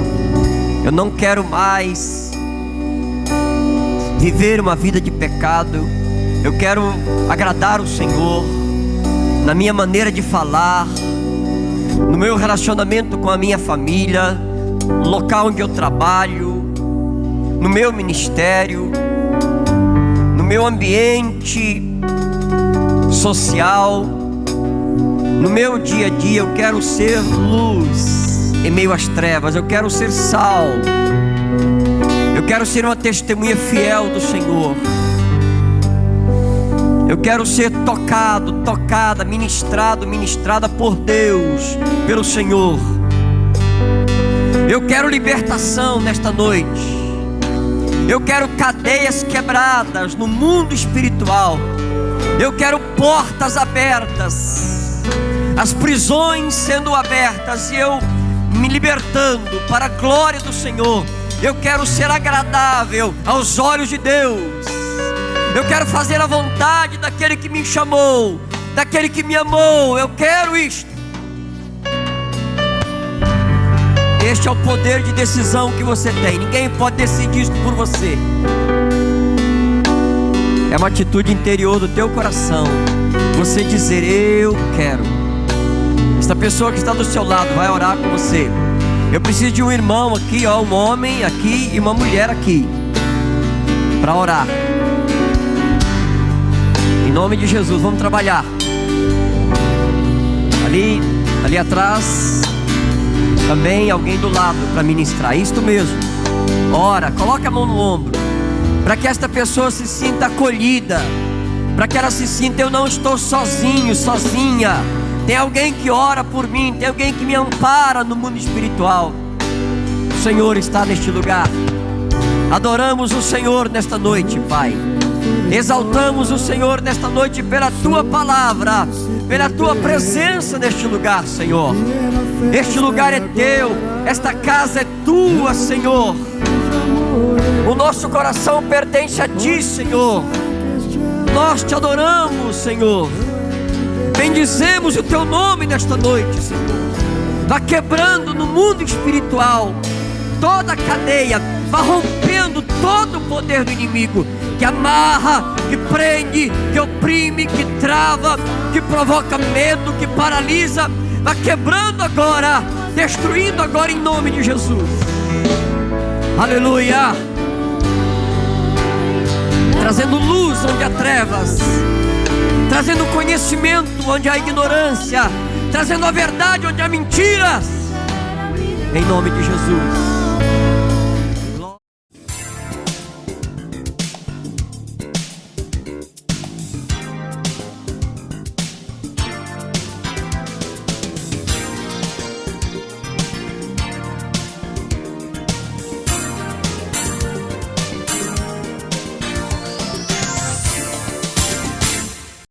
eu não quero mais viver uma vida de pecado, eu quero agradar o Senhor na minha maneira de falar, no meu relacionamento com a minha família, no local onde eu trabalho, no meu ministério, no meu ambiente social, no meu dia a dia. Eu quero ser luz em meio às trevas, eu quero ser sal, eu quero ser uma testemunha fiel do Senhor, eu quero ser tocado, tocada, ministrado, ministrada por Deus, pelo Senhor. Eu quero libertação nesta noite, eu quero cadeias quebradas no mundo espiritual, eu quero portas abertas, as prisões sendo abertas e eu me libertando para a glória do Senhor. Eu quero ser agradável aos olhos de Deus, eu quero fazer a vontade daquele que me chamou, daquele que me amou. Eu quero isto. Este é o poder de decisão que você tem. Ninguém pode decidir isso por você. É uma atitude interior do teu coração, você dizer: eu quero. Esta pessoa que está do seu lado vai orar com você. Eu preciso de um irmão aqui, ó, um homem aqui e uma mulher aqui, para orar. Em nome de Jesus, vamos trabalhar. Ali atrás, também alguém do lado para ministrar. Isto mesmo. Ora, coloca a mão no ombro, para que esta pessoa se sinta acolhida, para que ela se sinta: eu não estou sozinho, sozinha. Tem alguém que ora por mim, tem alguém que me ampara no mundo espiritual. O Senhor está neste lugar. Adoramos o Senhor nesta noite, Pai. Exaltamos o Senhor nesta noite pela Tua palavra, pela Tua presença neste lugar, Senhor. Este lugar é Teu, esta casa é Tua, Senhor. O nosso coração pertence a Ti, Senhor. Nós Te adoramos, Senhor. Bendizemos o Teu nome nesta noite, Senhor. Vá quebrando no mundo espiritual toda a cadeia, vá rompendo todo o poder do inimigo, que amarra, que prende, que oprime, que trava, que provoca medo, que paralisa. Vá quebrando agora, destruindo agora em nome de Jesus. Aleluia. Trazendo luz onde há trevas, trazendo conhecimento onde há ignorância, trazendo a verdade onde há mentiras. Em nome de Jesus.